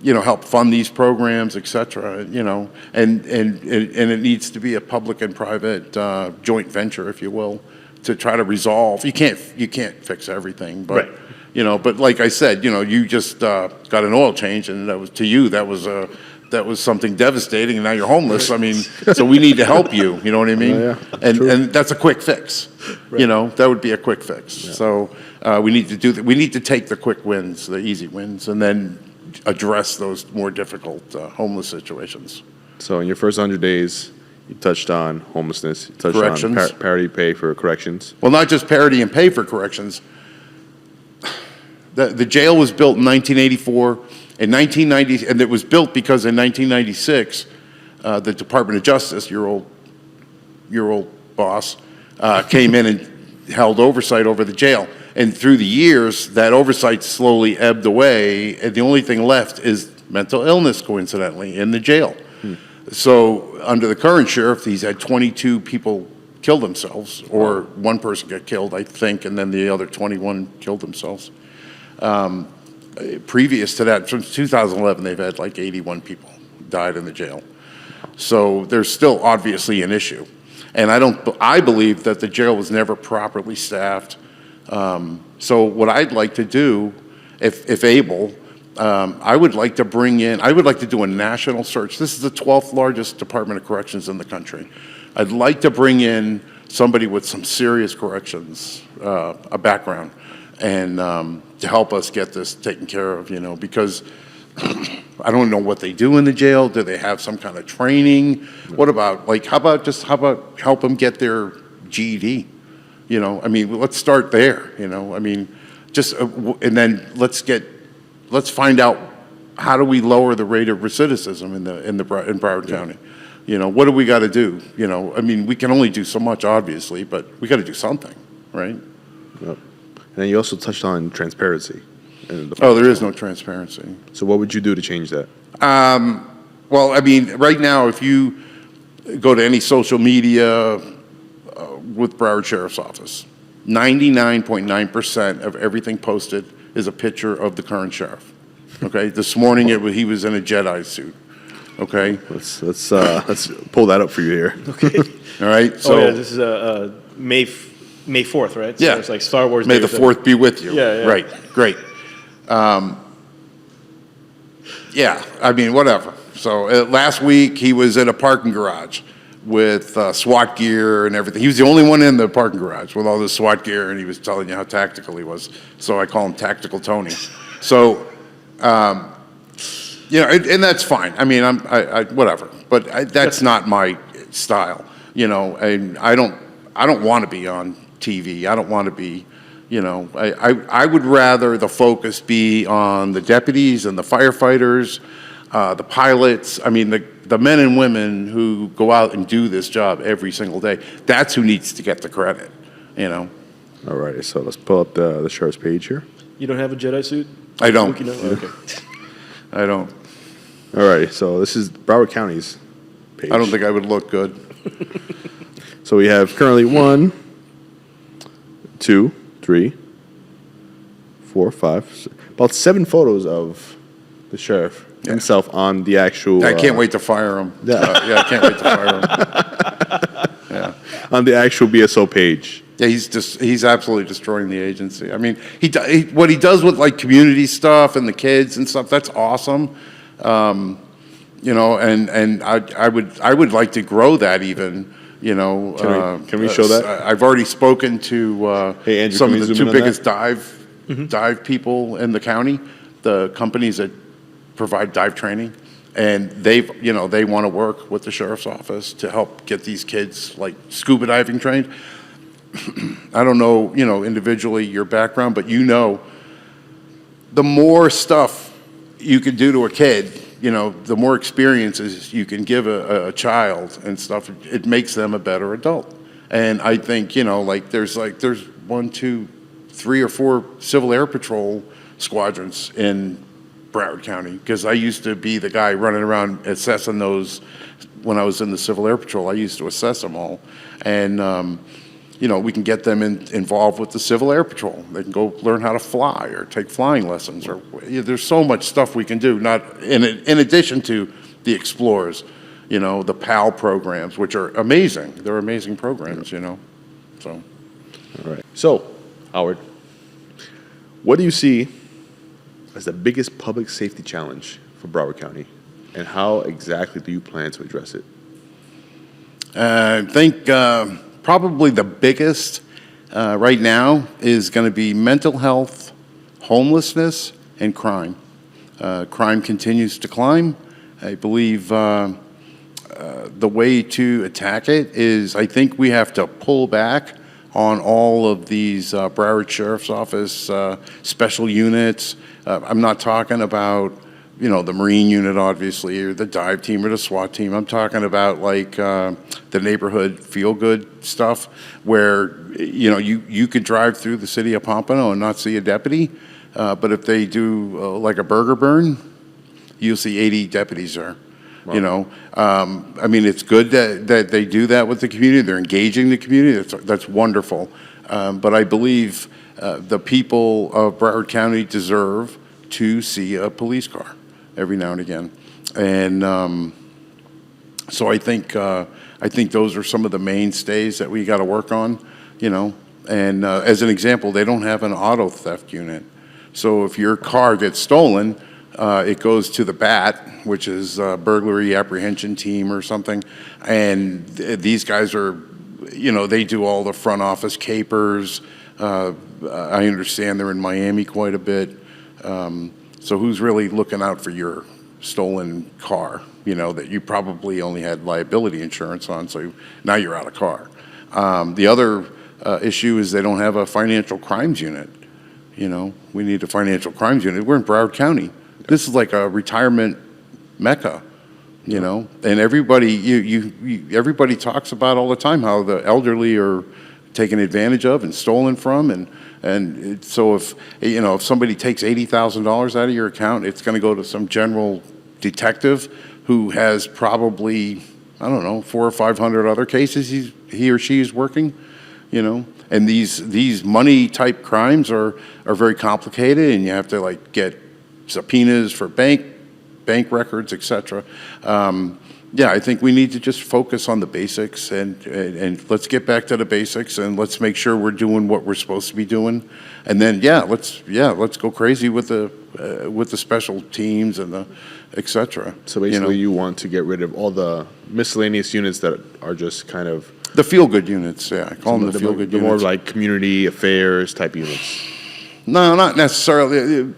help fund these programs, et cetera. And it needs to be a public and private joint venture, if you will, to try to resolve. You can't fix everything, but right. But like I said, you just got an oil change, and that was something devastating, and now you're homeless. I mean, so we need to help you. You know what I mean? Yeah, and that's a quick fix. Right. That would be a quick fix. Yeah. So we need to we need to take the quick wins, the easy wins, and then address those more difficult homeless situations. So in your first 100 days, you touched on homelessness. You touched Corrections. on parity pay for corrections. Well, not just parity and pay for corrections. The jail was built in 1984. In 1990, and it was built because in 1996, the Department of Justice, your old boss, came in and held oversight over the jail. And through the years, that oversight slowly ebbed away, and the only thing left is mental illness, coincidentally, in the jail. So under the current sheriff, he's had 22 people kill themselves, or one person got killed, I think, and then the other 21 killed themselves. Previous to that, since 2011, they've had like 81 people died in the jail. So there's still obviously an issue. And I believe that the jail was never properly staffed. So what I'd like to do, if able, I would like to do a national search. This is the 12th largest Department of Corrections in the country. I'd like to bring in somebody with some serious corrections, a background, and to help us get this taken care of, because I don't know what they do in the jail. Do they have some kind of training? What about, how about help them get their GED? Let's start there, and then let's find out, how do we lower the rate of recidivism in Broward County? What do we got to do? We can only do so much, obviously, but we got to do something, right? Yep. And then you also touched on transparency. There is no transparency. So what would you do to change that? Well, right now, if you go to any social media with Broward Sheriff's Office, 99.9% of everything posted is a picture of the current sheriff. Okay, this morning he was in a Jedi suit. Okay, let's pull that up for you here. Okay. All right. So this is May 4th, right? So yeah, it's like Star Wars. May the 4th be with you. Yeah. Right. Great. Yeah. Whatever. So last week he was in a parking garage with SWAT gear and everything. He was the only one in the parking garage with all this SWAT gear, and he was telling you how tactical he was. So I call him Tactical Tony. So, and that's fine. I whatever. But that's not my style, and I don't want to be on TV. I don't want to be, I would rather the focus be on the deputies and the firefighters, the pilots. The men and women who go out and do this job every single day. That's who needs to get the credit, All right, so let's pull up the sheriff's page here. You don't have a Jedi suit? I don't. Okay. I don't. All right, so this is Broward County's page. I don't think I would look good. So we have currently 1, 2, 3, 4, 5, about 7 photos of the sheriff himself on the actual. I can't wait to fire him. Yeah. I can't wait to fire him. Yeah. On the actual BSO page. Yeah, he's absolutely destroying the agency. What he does with community stuff and the kids and stuff, that's awesome. And I would like to grow that even. Can we show that? I've already spoken to Andrew, some of the 2 biggest that? dive people in the county, the companies that provide dive training, and they want to work with the sheriff's office to help get these kids scuba diving trained. I don't know, individually your background, but the more stuff you can do to a kid, the more experiences you can give a child and stuff, it makes them a better adult. And I think, there's 1, 2, 3 or 4 Civil Air Patrol squadrons in Broward County, because I used to be the guy running around assessing those when I was in the Civil Air Patrol. I used to assess them all. And, you know, we can get them involved with the Civil Air Patrol. They can go learn how to fly or take flying lessons. Or there's so much stuff we can do, not in addition to the Explorers, you know, the PAL programs, which are amazing. They're amazing programs, you know. So. All right. So, Howard, what do you see as the biggest public safety challenge for Broward County, and how exactly do you plan to address it? I think probably the biggest right now is going to be mental health, homelessness, and crime. Crime continues to climb. I believe the way to attack it is, I think we have to pull back on all of these Broward Sheriff's Office special units. I'm not talking about, you know, the Marine unit, obviously, or the dive team or the SWAT team. I'm talking about like the neighborhood feel-good stuff where, you know, you could drive through the city of Pompano and not see a deputy, but if they do like a burger burn, you'll see 80 deputies there. Wow. You know, I mean, it's good that they do that with the community. They're engaging the community. That's wonderful. But I believe the people of Broward County deserve to see a police car every now and again. And so I think those are some of the mainstays that we got to work on, you know. And as an example, they don't have an auto theft unit. So if your car gets stolen, it goes to the BAT, which is Burglary Apprehension Team or something. And these guys are, you know, they do all the front office capers. I understand they're in Miami quite a bit. So who's really looking out for your stolen car, you know, that you probably only had liability insurance on, so now you're out of car. The other issue is they don't have a financial crimes unit. You know, we need a financial crimes unit. We're in Broward County. This is like a retirement mecca, you know, and everybody everybody talks about all the time how the elderly are taken advantage of and stolen from, and so if, you know, if somebody takes $80,000 out of your account, it's going to go to some general detective who has probably, I don't know, 400 or 500 other cases he or she is working, you know. And these money type crimes are very complicated, and you have to like get subpoenas for bank records, etc. Yeah, I think we need to just focus on the basics, and let's get back to the basics, and let's make sure we're doing what we're supposed to be doing, and then let's go crazy with the special teams and the etc. So basically, you want to get rid of all the miscellaneous units that are just kind of the feel-good units. Yeah, I call them the feel-good units. The more like community affairs type units. No, not necessarily.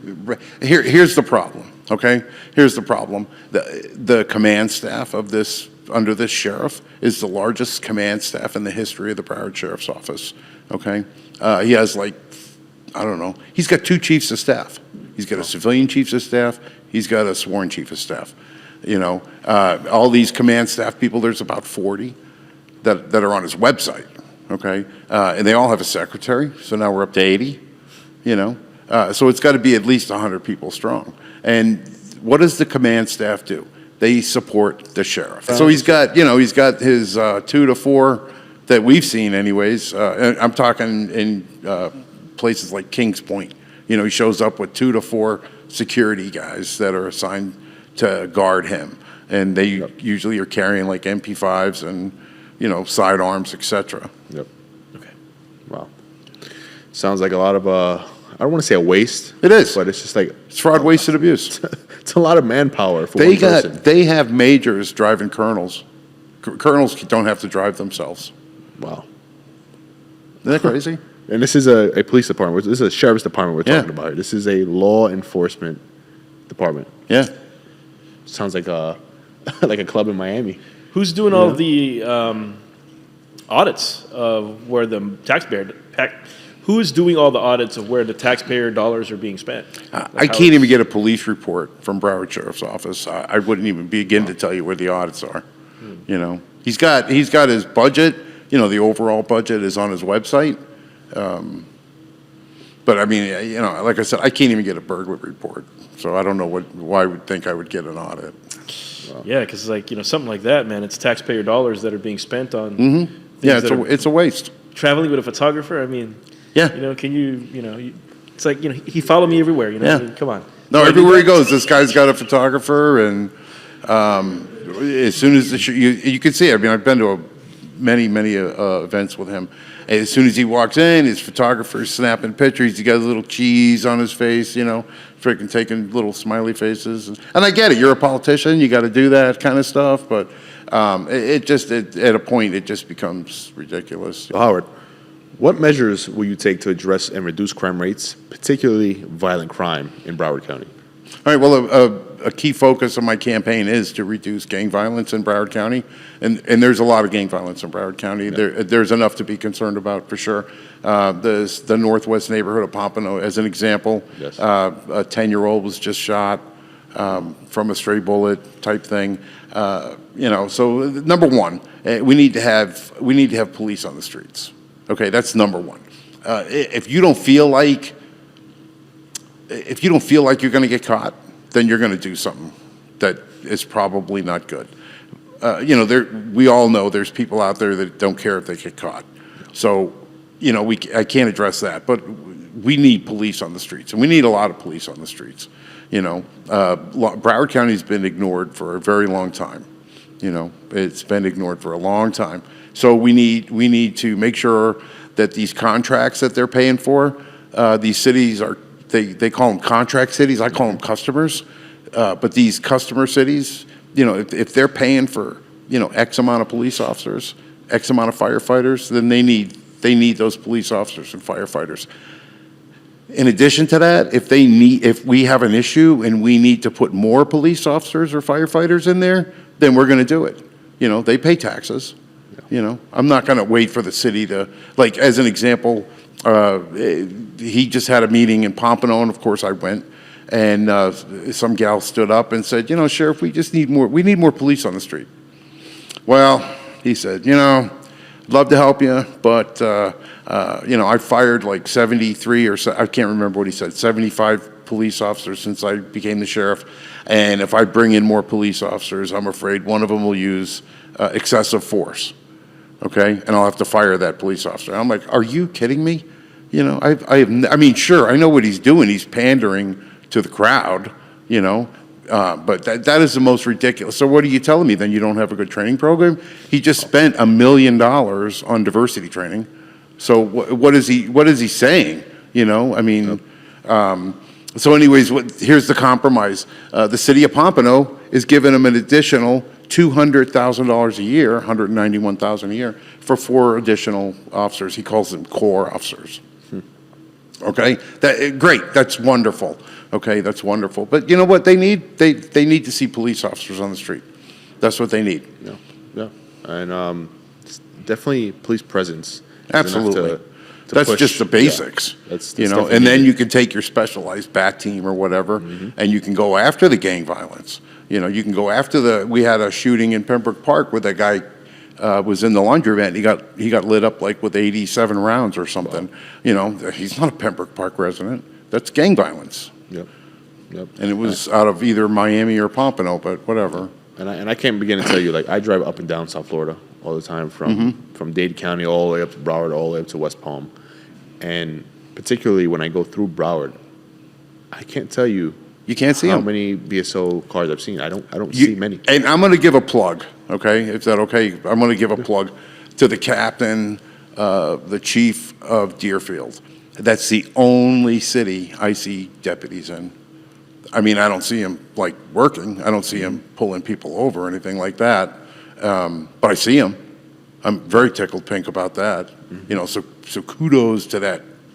Here's the problem. Okay, here's the problem. The command staff of this, under this sheriff, is the largest command staff in the history of the Broward Sheriff's Office. Okay, he has like, I don't know, he's got 2 chiefs of staff. He's got a civilian chief of staff. He's got a sworn chief of staff. You know, all these command staff people, there's about 40 that are on his website. Okay, and they all have a secretary. So now we're up to 80. You know, so it's got to be at least 100 people strong. And what does the command staff do? They support the sheriff. So he's got his 2 to 4 that we've seen anyways. And I'm talking in places like Kings Point. You know, he shows up with 2 to 4 security guys that are assigned to guard him. And they usually are carrying like MP5s and, you know, sidearms, etc. Yep. Okay. Wow. Sounds like a lot of, I don't want to say a waste. It is. But it's just like. It's fraud, waste, and abuse. It's a lot of manpower for one person. They have majors driving colonels. Colonels don't have to drive themselves. Wow. Isn't that crazy? And this is a police department. This is a sheriff's department we're talking about here. This is a law enforcement department. Yeah. Sounds like a like a club in Miami. Who's doing all the audits of where the taxpayer? Who is doing all the audits of where the taxpayer dollars are being spent? I can't even get a police report from Broward Sheriff's Office. I wouldn't even begin to tell you where the audits are. You know, he's got his budget. You know, the overall budget is on his website. But I mean, you know, like I said, I can't even get a burglary report, so I don't know why I would think I would get an audit. Yeah, because like, you know, something like that, man, it's taxpayer dollars that are being spent on. Yeah, it's a waste. Traveling with a photographer. I mean, Yeah. you know, it's like, you know, he followed me everywhere. You know, Yeah. I mean, come on. No, everywhere he goes, this guy's got a photographer, and as soon as you can see it. I mean, I've been to many events with him. And as soon as he walks in, his photographer's snapping pictures. He got a little cheese on his face, you know, freaking taking little smiley faces. And I get it. You're a politician. You got to do that kind of stuff. But at a point, it just becomes ridiculous. So Howard, what measures will you take to address and reduce crime rates, particularly violent crime in Broward County? All right, well, a key focus of my campaign is to reduce gang violence in Broward County, and there's a lot of gang violence in Broward County. Yeah. There's enough to be concerned about, for sure. The northwest neighborhood of Pompano, as an example, yes. A 10-year-old was just shot from a stray bullet type thing. You know, so number one, we need to have police on the streets. Okay, that's number one. If you don't feel like you're going to get caught, then you're going to do something that is probably not good. You know, we all know there's people out there that don't care if they get caught. So, you know, I can't address that, but we need police on the streets, and we need a lot of police on the streets. You know, Broward County's been ignored for a very long time. You know, it's been ignored for a long time. So we need to make sure that these contracts that they're paying for, these cities are, they call them contract cities, I call them customers. But these customer cities, you know, if they're paying for, you know, X amount of police officers, X amount of firefighters, then they need those police officers and firefighters. In addition to that, if we have an issue and we need to put more police officers or firefighters in there, then we're going to do it. You know, they pay taxes. You know, I'm not going to wait for the city to, like, as an example, he just had a meeting in Pompano, and of course I went, and some gal stood up and said, you know, Sheriff, we need more police on the street. Well, he said, you know, I'd love to help you, but, you know, I fired like 73 or so, I can't remember what he said, 75 police officers since I became the sheriff, and if I bring in more police officers, I'm afraid one of them will use excessive force. Okay, and I'll have to fire that police officer. I'm like, are you kidding me? You know, I mean, sure, I know what he's doing. He's pandering to the crowd, you know, but that is the most ridiculous. So what are you telling me? Then you don't have a good training program? He just spent $1 million on diversity training. So what is he saying? You know, I mean, so anyways, here's the compromise. The city of Pompano is giving him an additional $200,000 a year, $191,000 a year, for 4 additional officers. He calls them core officers. Okay, great. That's wonderful. Okay, that's wonderful. But you know what they need? They need to see police officers on the street. That's what they need. Yeah, and definitely police presence. Absolutely. That's push. Just the basics. Yeah. That's you know, and then you can take your specialized BAT team or whatever, and you can go after the gang violence. You know, you can go after we had a shooting in Pembroke Park where that guy was in the laundromat. He got lit up like with 87 rounds or something. Wow. You know, he's not a Pembroke Park resident. That's gang violence. Yep. And it was out of either Miami or Pompano, but whatever. And I can't begin to tell you, like, I drive up and down South Florida all the time from Dade County all the way up to Broward, all the way up to West Palm. And particularly when I go through Broward, I can't tell you. You can't see how many BSO cars I've seen. I don't see many. And I'm going to give a plug, okay? Is that okay? I'm going to give a plug to the captain, the chief of Deerfield. That's the only city I see deputies in. I mean, I don't see him, like, working. I don't see him pulling people over or anything like that. But I see him. I'm very tickled pink about that. You know, so kudos to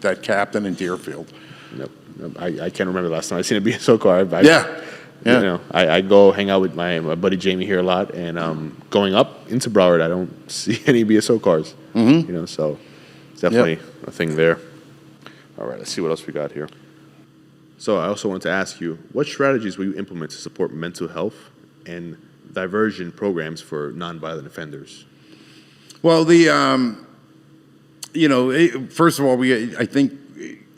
that captain in Deerfield. Yep. I can't remember the last time I seen a BSO car. Yeah. You know, I go hang out with my buddy Jaime here a lot, and going up into Broward, I don't see any BSO cars. You know, so it's definitely a thing there. All right, let's see what else we got here. So I also wanted to ask you, what strategies will you implement to support mental health and diversion programs for nonviolent offenders? Well, you know, first of all, I think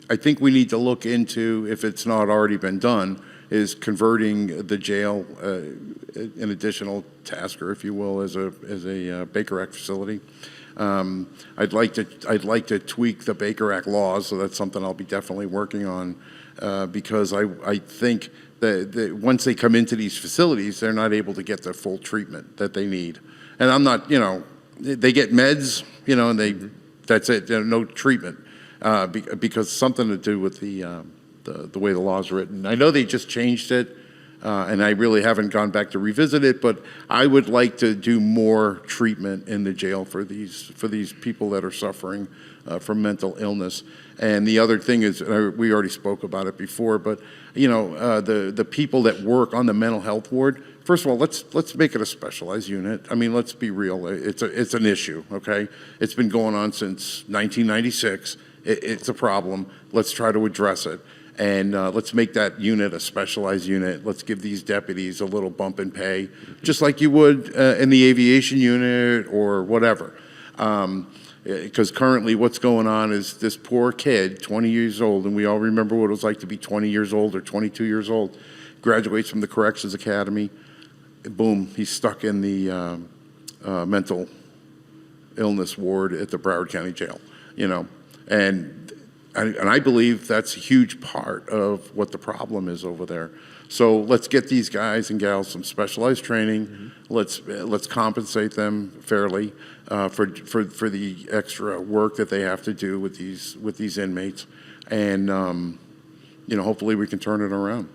I think we need to look into, if it's not already been done, is converting the jail, an additional tasker, if you will, as a Baker Act facility. I'd like to tweak the Baker Act laws, so that's something I'll be definitely working on, because I think that once they come into these facilities, they're not able to get the full treatment that they need. And I'm not, they get meds, and that's it, no treatment, because something to do with the way the law's written. I know they just changed it, and I really haven't gone back to revisit it, but I would like to do more treatment in the jail for these people that are suffering from mental illness. And the other thing is, we already spoke about it before, but the people that work on the mental health ward, first of all, let's make it a specialized unit. I mean, let's be real. It's an issue, okay? It's been going on since 1996. It's a problem. Let's try to address it. And let's make that unit a specialized unit. Let's give these deputies a little bump in pay, just like you would in the aviation unit or whatever. Because currently what's going on is this poor kid, 20 years old, and we all remember what it was like to be 20 years old or 22 years old, graduates from the Corrections Academy, boom, he's stuck in the mental illness ward at the Broward County Jail, And I believe that's a huge part of what the problem is over there. So let's get these guys and gals some specialized training. Let's compensate them fairly for the extra work that they have to do with these inmates, and hopefully we can turn it around.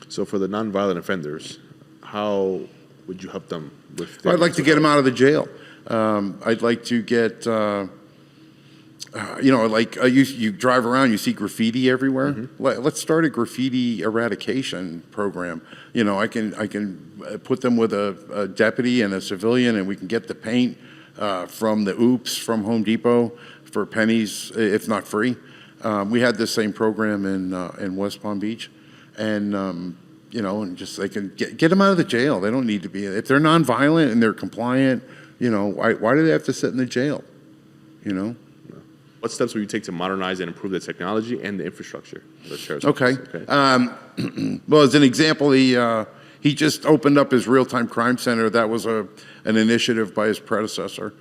So for the nonviolent offenders, how would you help them with? I'd like to get them out of the jail. I'd like to get. You drive around, you see graffiti everywhere. Let's start a graffiti eradication program. I can put them with a deputy and a civilian, and we can get the paint from the Oops from Home Depot for pennies, if not free. We had this same program in West Palm Beach, and and just they can get them out of the jail. They don't need to be, if they're nonviolent and they're compliant. Why do they have to sit in the jail? What steps will you take to modernize and improve the technology and the infrastructure of the sheriff's Okay. office? Well, as an example, he just opened up his real-time crime center. That was an initiative by his predecessor.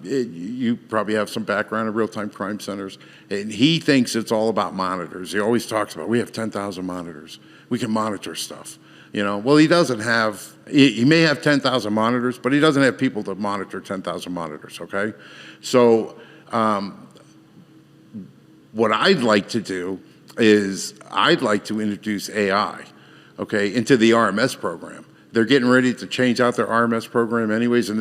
You probably have some background in real-time crime centers. And he thinks it's all about monitors. He always talks about, we have 10,000 monitors. We can monitor stuff. Well, he doesn't have, he may have 10,000 monitors, but he doesn't have people to monitor 10,000 monitors, okay? So, what I'd like to do is I'd like to introduce AI, okay, into the RMS program. They're getting ready to change out their RMS program anyways, and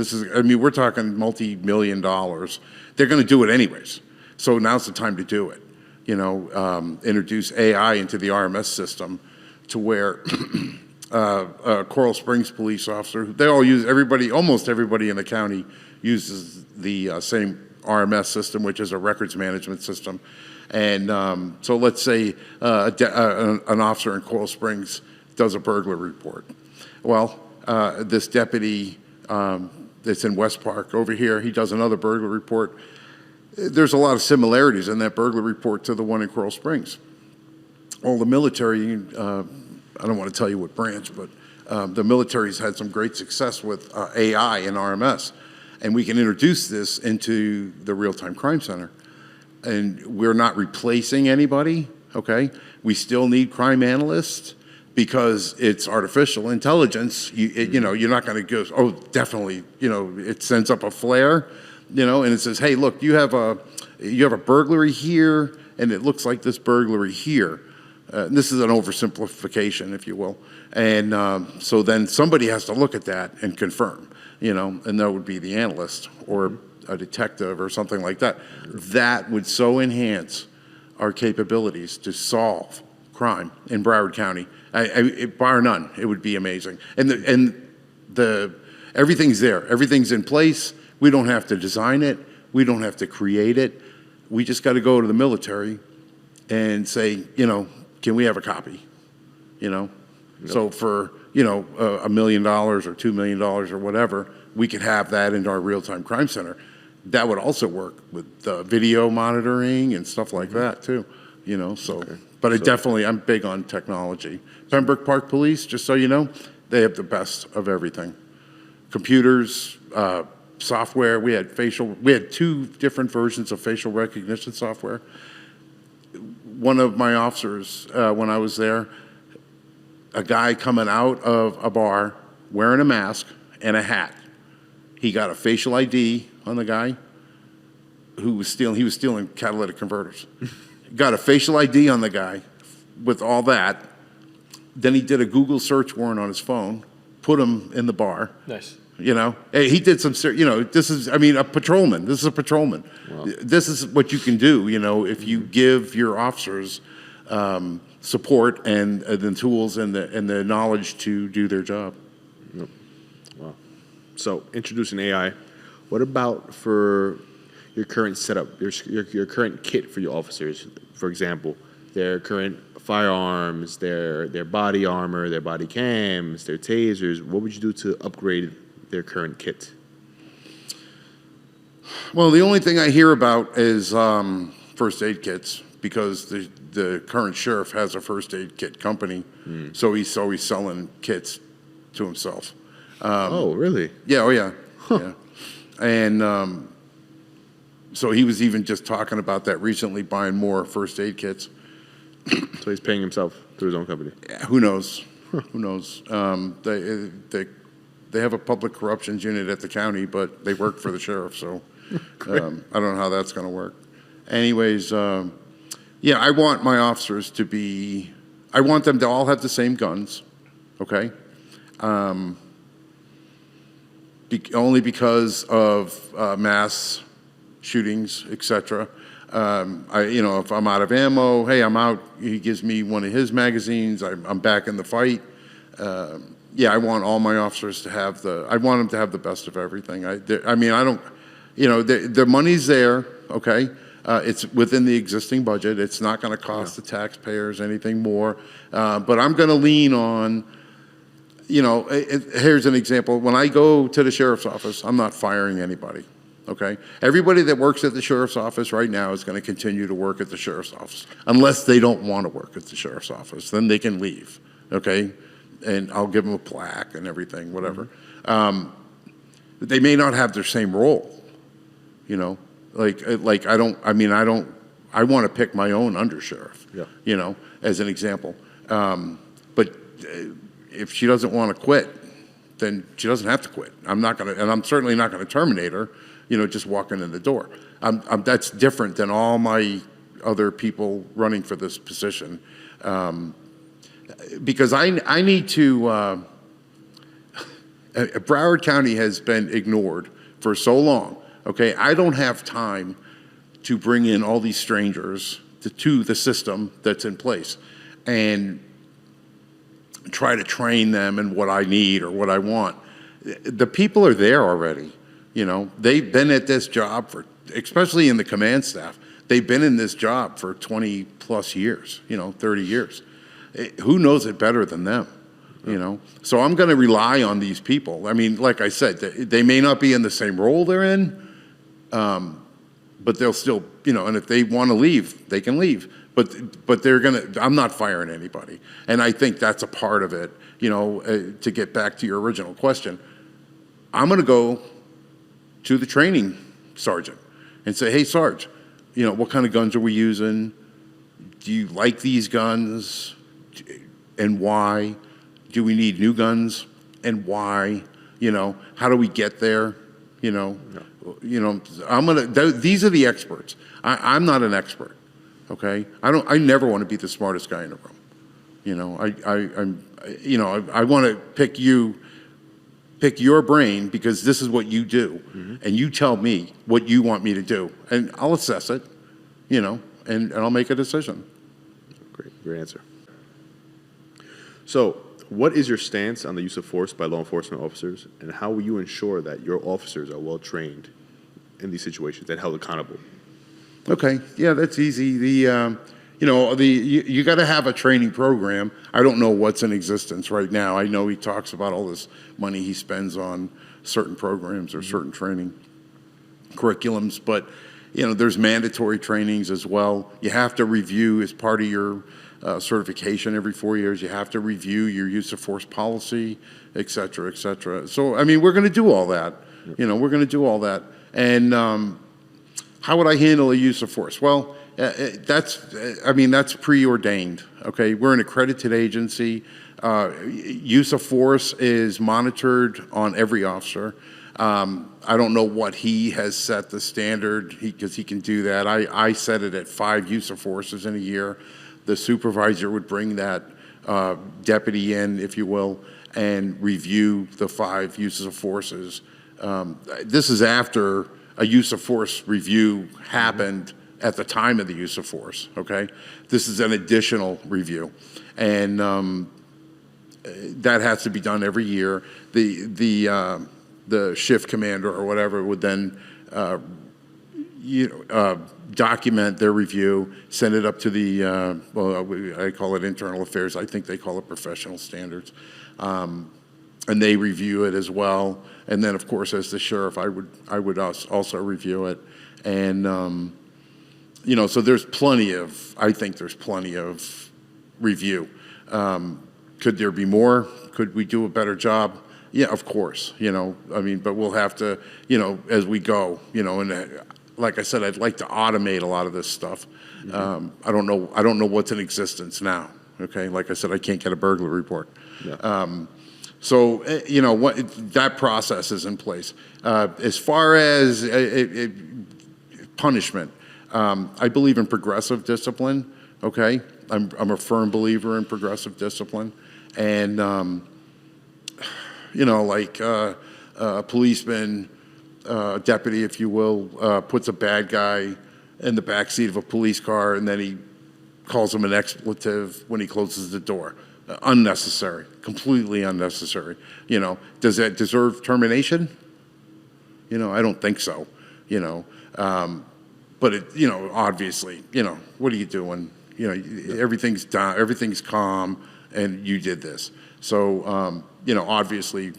we're talking multi-million dollars. They're going to do it anyways. So now's the time to do it. Introduce AI into the RMS system to where Coral Springs police officer, they all use, almost everybody in the county uses the same RMS system, which is a records management system. And so let's say an officer in Coral Springs does a burglary report. Well, this deputy that's in West Park over here, he does another burglary report. There's a lot of similarities in that burglary report to the one in Coral Springs. Well, the military, I don't want to tell you what branch, but the military's had some great success with AI and RMS. And we can introduce this into the real-time crime center. And we're not replacing anybody, okay? We still need crime analysts because it's artificial intelligence. You're not going to go, oh, definitely, it sends up a flare, and it says, hey, look, you have a burglary here, and it looks like this burglary here. This is an oversimplification, if you will. And so then somebody has to look at that and confirm. And that would be the analyst or a detective or something like that. That would so enhance our capabilities to solve crime in Broward County. Bar none, it would be amazing. And everything's there. Everything's in place. We don't have to design it. We don't have to create it. We just got to go to the military and say, can we have a copy? So for $1 million or $2 million or whatever, we could have that into our real-time crime center. That would also work with video monitoring and stuff like that too. you know, so. But I'm big on technology. Pembroke Park Police, just so you know, they have the best of everything. Computers, software, we had 2 different versions of facial recognition software. One of my officers, when I was there, a guy coming out of a bar wearing a mask and a hat. He got a facial ID on the guy who was stealing. He was stealing catalytic converters. Got a facial ID on the guy with all that. Then he did a Google search warrant on his phone, put him in the bar. Nice. You know, hey, he did some, you know, this is, I mean, a patrolman. This is a patrolman. Wow. This is what you can do, you know, if you give your officers support and the tools and the knowledge to do their job. Yep. Wow. So, introducing AI, what about for your current setup, your current kit for your officers? For example, their current firearms, their body armor, their body cams, their tasers. What would you do to upgrade their current kit? Well, the only thing I hear about is first aid kits, because the current sheriff has a first aid kit company, so he's always selling kits to himself. Oh, really? Yeah, oh yeah. Huh. Yeah. And so he was even just talking about that recently, buying more first aid kits. So he's paying himself through his own company? Yeah, who knows? Who knows? They have a public corruptions unit at the county, but they work for the sheriff, so I don't know how that's going to work. Anyways, yeah, I want my officers to be, I want them to all have the same guns, okay? Only because of mass shootings, etc. You know, if I'm out of ammo, hey, I'm out, he gives me one of his magazines, I'm back in the fight. Yeah, I want all my officers to have I want them to have the best of everything. I mean, I don't, you know, the money's there, okay? It's within the existing budget. It's not going to cost the taxpayers anything more. But I'm going to lean on, you know, here's an example. When I go to the sheriff's office, I'm not firing anybody, okay? Everybody that works at the sheriff's office right now is going to continue to work at the sheriff's office, unless they don't want to work at the sheriff's office. Then they can leave, okay? And I'll give them a plaque and everything, whatever. They may not have their same role, you know? Like I want to pick my own undersheriff, you know, as an example. But if she doesn't want to quit, then she doesn't have to quit. I'm not going to, and I'm certainly not going to terminate her, you know, just walking in the door. That's different than all my other people running for this position. Because I need to, Broward County has been ignored for so long, okay? I don't have time to bring in all these strangers to the system that's in place and try to train them in what I need or what I want. The people are there already, you know? They've been at this job for, especially in the command staff, they've been in this job for 20 plus years, you know, 30 years. Who knows it better than them, you know? So I'm going to rely on these people. I mean, like I said, they may not be in the same role they're in, but they'll still, you know, and if they want to leave, they can leave. But they're going to, I'm not firing anybody. And I think that's a part of it, you know, to get back to your original question. I'm going to go to the training sergeant and say, hey, Sarge, you know, what kind of guns are we using? Do you like these guns? And why? Do we need new guns? And why? You know, how do we get there? You know, these are the experts. I'm not an expert, okay? I never want to be the smartest guy in the room. You know, I want to pick your brain because this is what you do. And you tell me what you want me to do. And I'll assess it, you know, and I'll make a decision. Great answer. So, what is your stance on the use of force by law enforcement officers, and how will you ensure that your officers are well trained in these situations and held accountable? Okay, yeah, that's easy. You got to have a training program. I don't know what's in existence right now. I know he talks about all this money he spends on certain programs or certain training curriculums, but there's mandatory trainings as well. You have to review as part of your certification every 4 years. You have to review your use of force policy, et cetera, et cetera. So, I mean, we're going to do all that. We're going to do all that. And how would I handle a use of force? Well, that's preordained, okay? We're an accredited agency. Use of force is monitored on every officer. I don't know what he has set the standard, because he can do that. I set it at 5 use of forces in a year. The supervisor would bring that deputy in, if you will, and review the 5 uses of forces. This is after a use of force review happened at the time of the use of force, okay? This is an additional review. And that has to be done every year. The shift commander or whatever would then document their review, send it up to the, I call it internal affairs. I think they call it professional standards. And they review it as well. And then, of course, as the sheriff, I would also review it. And, so there's plenty of, I think there's plenty of review. Could there be more? Could we do a better job? Yeah, of course, but we'll have to, as we go, and like I said, I'd like to automate a lot of this stuff. I don't know what's in existence now, okay? Like I said, I can't get a burglary report. Yeah. So, that process is in place. As far as punishment, I believe in progressive discipline, okay? I'm a firm believer in progressive discipline. And, a policeman, deputy, if you will, puts a bad guy in the backseat of a police car, and then he calls him an expletive when he closes the door. Unnecessary, completely unnecessary. Does that deserve termination? I don't think so. But it, obviously, what are you doing? Everything's done, everything's calm, and you did this. So, obviously,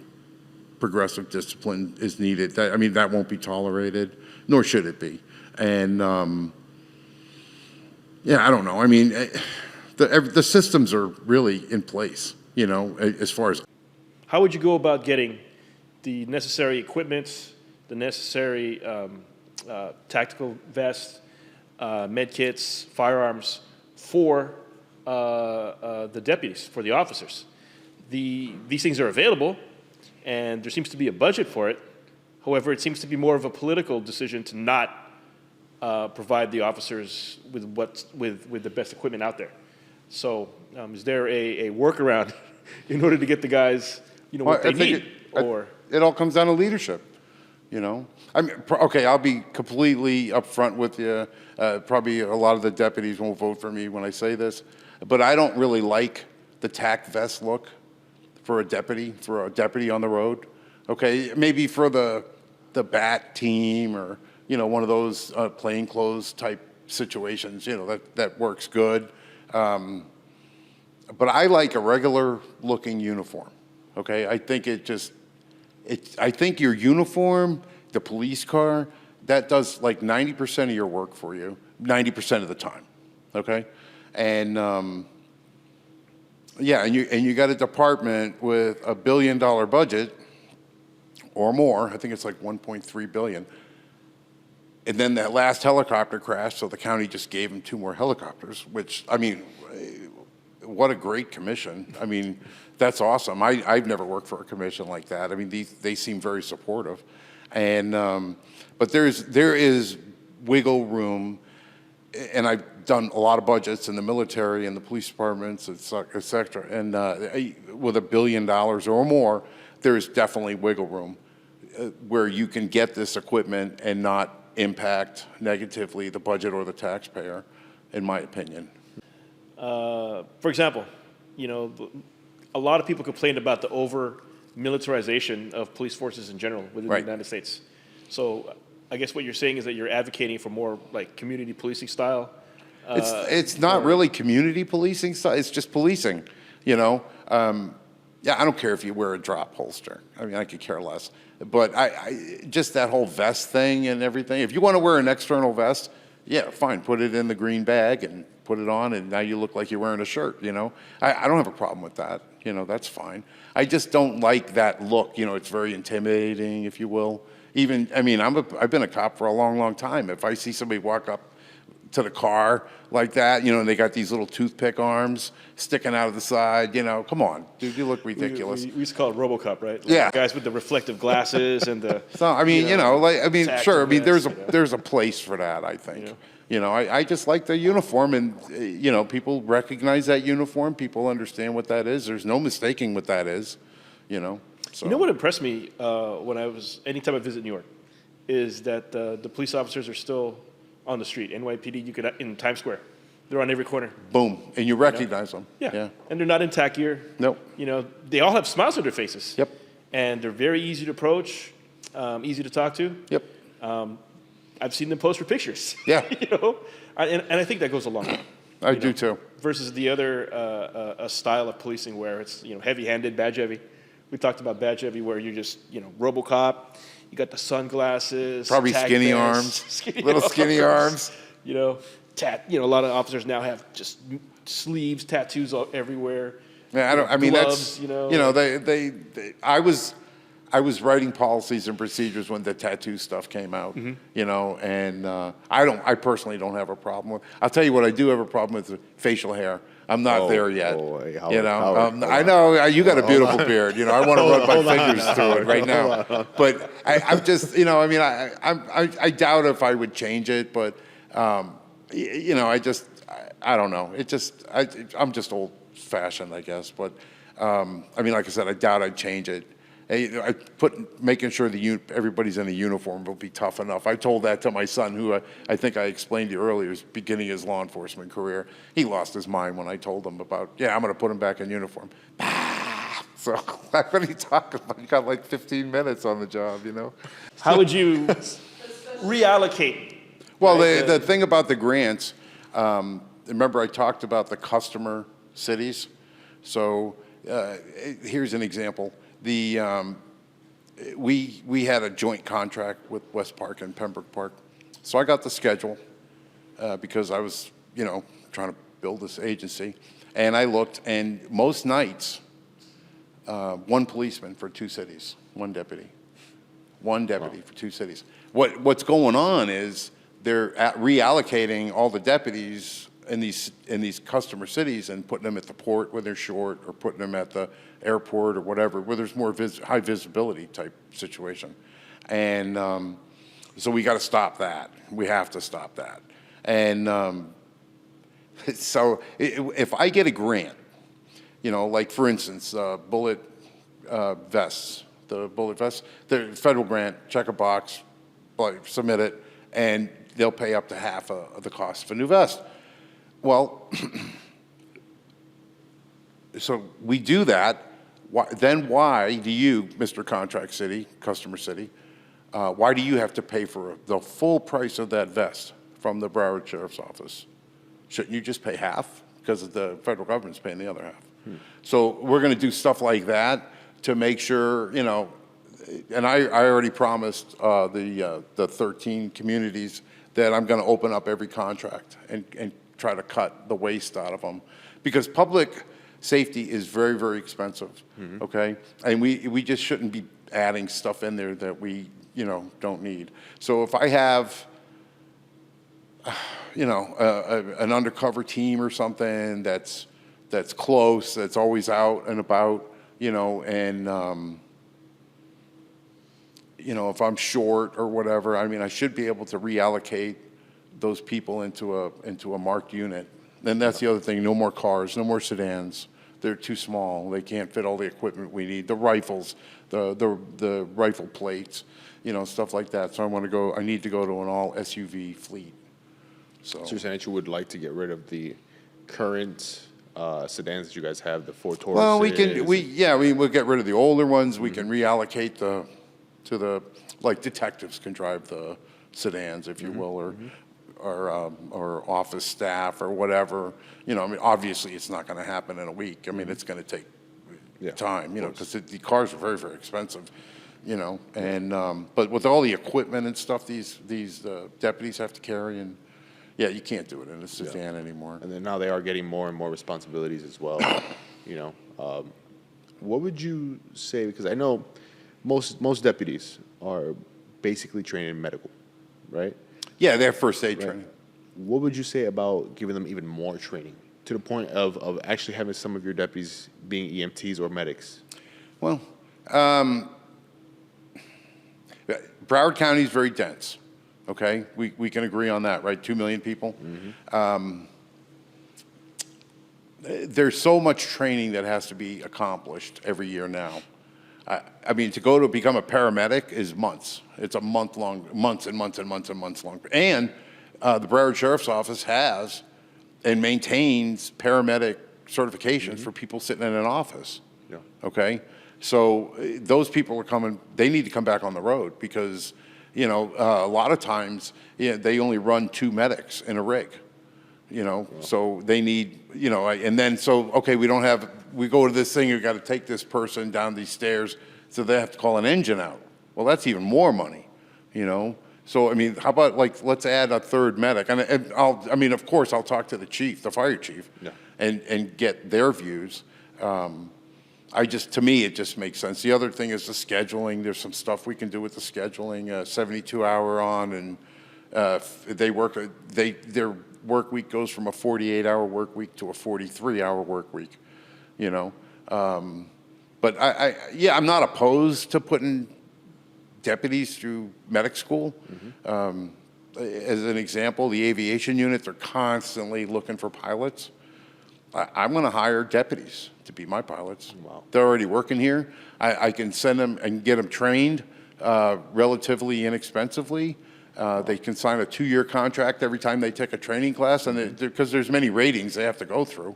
progressive discipline is needed. That won't be tolerated, nor should it be. And, I don't know. The systems are really in place, as far as. How would you go about getting the necessary equipment, the necessary tactical vests, med kits, firearms for the deputies, for the officers? These things are available, and there seems to be a budget for it. However, it seems to be more of a political decision to not provide the officers with the best equipment out there. So, is there a workaround in order to get the guys, what they need? It all comes down to leadership. Okay, I'll be completely upfront with you. Probably a lot of the deputies won't vote for me when I say this, but I don't really like the tack vest look for a deputy on the road. Okay, maybe for the bat team or one of those plainclothes type situations. That works good. But I like a regular looking uniform. Okay, I think I think your uniform, the police car, that does like 90% of your work for you, 90% of the time, okay? And and you got a department with $1 billion budget or more. I think it's like 1.3 billion. And then that last helicopter crashed, so the county just gave them 2 more helicopters, which, what a great commission. That's awesome. I've never worked for a commission like that. They seem very supportive. And, but there is wiggle room, and I've done a lot of budgets in the military and the police departments, et cetera. And with $1 billion or more, there is definitely wiggle room where you can get this equipment and not impact negatively the budget or the taxpayer, in my opinion. For example, a lot of people complained about the over-militarization of police forces in general within the United States. So I guess what you're saying is that you're advocating for more like community policing style. It's not really community policing style. It's just policing. Yeah, I don't care if you wear a drop holster. I mean, I could care less. But I just that whole vest thing and everything. If you want to wear an external vest, yeah, fine. Put it in the green bag and put it on, and now you look like you're wearing a shirt, you know? I don't have a problem with that. You know, that's fine. I just don't like that look. You know, it's very intimidating, if you will. Even, I mean, I've been a cop for a long, long time. If I see somebody walk up to the car like that, you know, and they got these little toothpick arms sticking out of the side, you know, come on, dude, you look ridiculous. We used to call it RoboCop, right? Like Yeah. the guys with the reflective glasses and the. So, I mean, like, I mean, sure, I mean, tactiveness, there's a place for that, I think. You know, I just like the uniform, and, you know, people recognize that uniform, people understand what that is, there's no mistaking what that is, you know, so. You know what impressed me anytime I visit New York, is that the police officers are still on the street. NYPD, you could, in Times Square, they're on every corner. Boom, and you recognize them. Yeah. And they're not in tack gear. Nope. You know, they all have smiles on their faces. Yep. And they're very easy to approach, easy to talk to. Yep. I've seen them pose for pictures. Yeah. You know, and I think that goes a long way. I do too. Versus the other style of policing where it's, you know, heavy-handed, badge heavy. We talked about badge heavy where you're just, you know, RoboCop. You got the sunglasses. Probably tag skinny vests, arms, little skinny arms. You know, a lot of officers now have just sleeves, tattoos everywhere. Yeah, I mean, gloves, that's, you know, I was writing policies and procedures when the tattoo stuff came out, you know, and I personally don't have a problem with. I'll tell you what I do have a problem with: the facial hair. I'm not there yet. Boy, You know, I know you got a beautiful beard. You know, I want to run my fingers through it right now. But I'm just, you know, I mean, I doubt if I would change it, but you know, I don't know. It just, I'm just old fashioned, I guess. But I mean, like I said, I doubt I'd change it. Making sure everybody's in a uniform will be tough enough. I told that to my son, who I think I explained to you earlier, is beginning his law enforcement career. He lost his mind when I told him about, I'm going to put him back in uniform. So what are you talking about? You got like 15 minutes on the job, you know? How would you reallocate? Well, the thing about the grants, remember I talked about the customer cities? So here's an example. We had a joint contract with West Park and Pembroke Park. So I got the schedule because I was, you know, trying to build this agency. And I looked, and most nights, one policeman for 2 cities, one deputy. One deputy for 2 cities. What's going on is they're reallocating all the deputies in these customer cities and putting them at the port where they're short, or putting them at the airport or whatever, where there's more high visibility type situation. And so we got to stop that. We have to stop that. And so if I get a grant, you know, like for instance, bullet vests, the bullet vests, the federal grant, check a box, submit it, and they'll pay up to half of the cost of a new vest. Well, so we do that. Then why do you, Mr. Contract City, Customer City, why do you have to pay for the full price of that vest from the Broward Sheriff's Office? Shouldn't you just pay half? Because the federal government's paying the other half. So we're going to do stuff like that to make sure, you know, and I already promised the 13 communities that I'm going to open up every contract and try to cut the waste out of them, because public safety is very, very expensive, okay? And we just shouldn't be adding stuff in there that we, you know, don't need. So if I have, you know, an undercover team or something that's close, that's always out and about, you know, and, you know, if I'm short or whatever, I mean, I should be able to reallocate those people into a marked unit. And that's the other thing, no more cars, no more sedans. They're too small. They can't fit all the equipment we need. The rifles, the rifle plates, you know, stuff like that. So I need to go to an all SUV fleet. So you're saying that you would like to get rid of the current sedans that you guys have, the Ford Tauruses? Well, we'll get rid of the older ones. We can reallocate to the, like detectives can drive the sedans, if you will, or office staff or whatever. You know, I mean, obviously it's not going to happen in a week. I mean, it's going to take Yeah, time, you know, of course. because the cars are very, very expensive, you know, and, but with all the equipment and stuff these deputies have to carry, and, yeah, you can't do it in a sedan anymore. And then now they are getting more and more responsibilities as well. You know, what would you say? Because I know most deputies are basically trained in medical, right? Yeah, they have first aid Right. training. What would you say about giving them even more training to the point of actually having some of your deputies being EMTs or medics? Well, Broward County is very dense, okay? We can agree on that, right? 2 million people. There's so much training that has to be accomplished every year now. I mean, to go to become a paramedic is months. It's a months and months and months and months long. And the Broward Sheriff's Office has and maintains paramedic certifications for people sitting in an office. Yeah. Okay? So those people are coming, they need to come back on the road because, you know, a lot of times they only run 2 medics in a rig. You know, so they need, you know, and then so, okay, we go to this thing, you got to take this person down these stairs, so they have to call an engine out. Well, that's even more money, you know? So, I mean, how about like, let's add a 3rd medic, and I mean, of course, I'll talk to the chief, the fire chief, Yeah. and get their views. To me, it just makes sense. The other thing is the scheduling. There's some stuff we can do with the scheduling, 72-hour on, and their work week goes from a 48-hour work week to a 43-hour work week, you know. But I'm not opposed to putting deputies through medic school. As an example, the aviation units are constantly looking for pilots. I'm going to hire deputies to be my pilots. Wow. They're already working here. I can send them and get them trained relatively inexpensively. They can sign a 2-year contract every time they take a training class, and because there's many ratings they have to go through.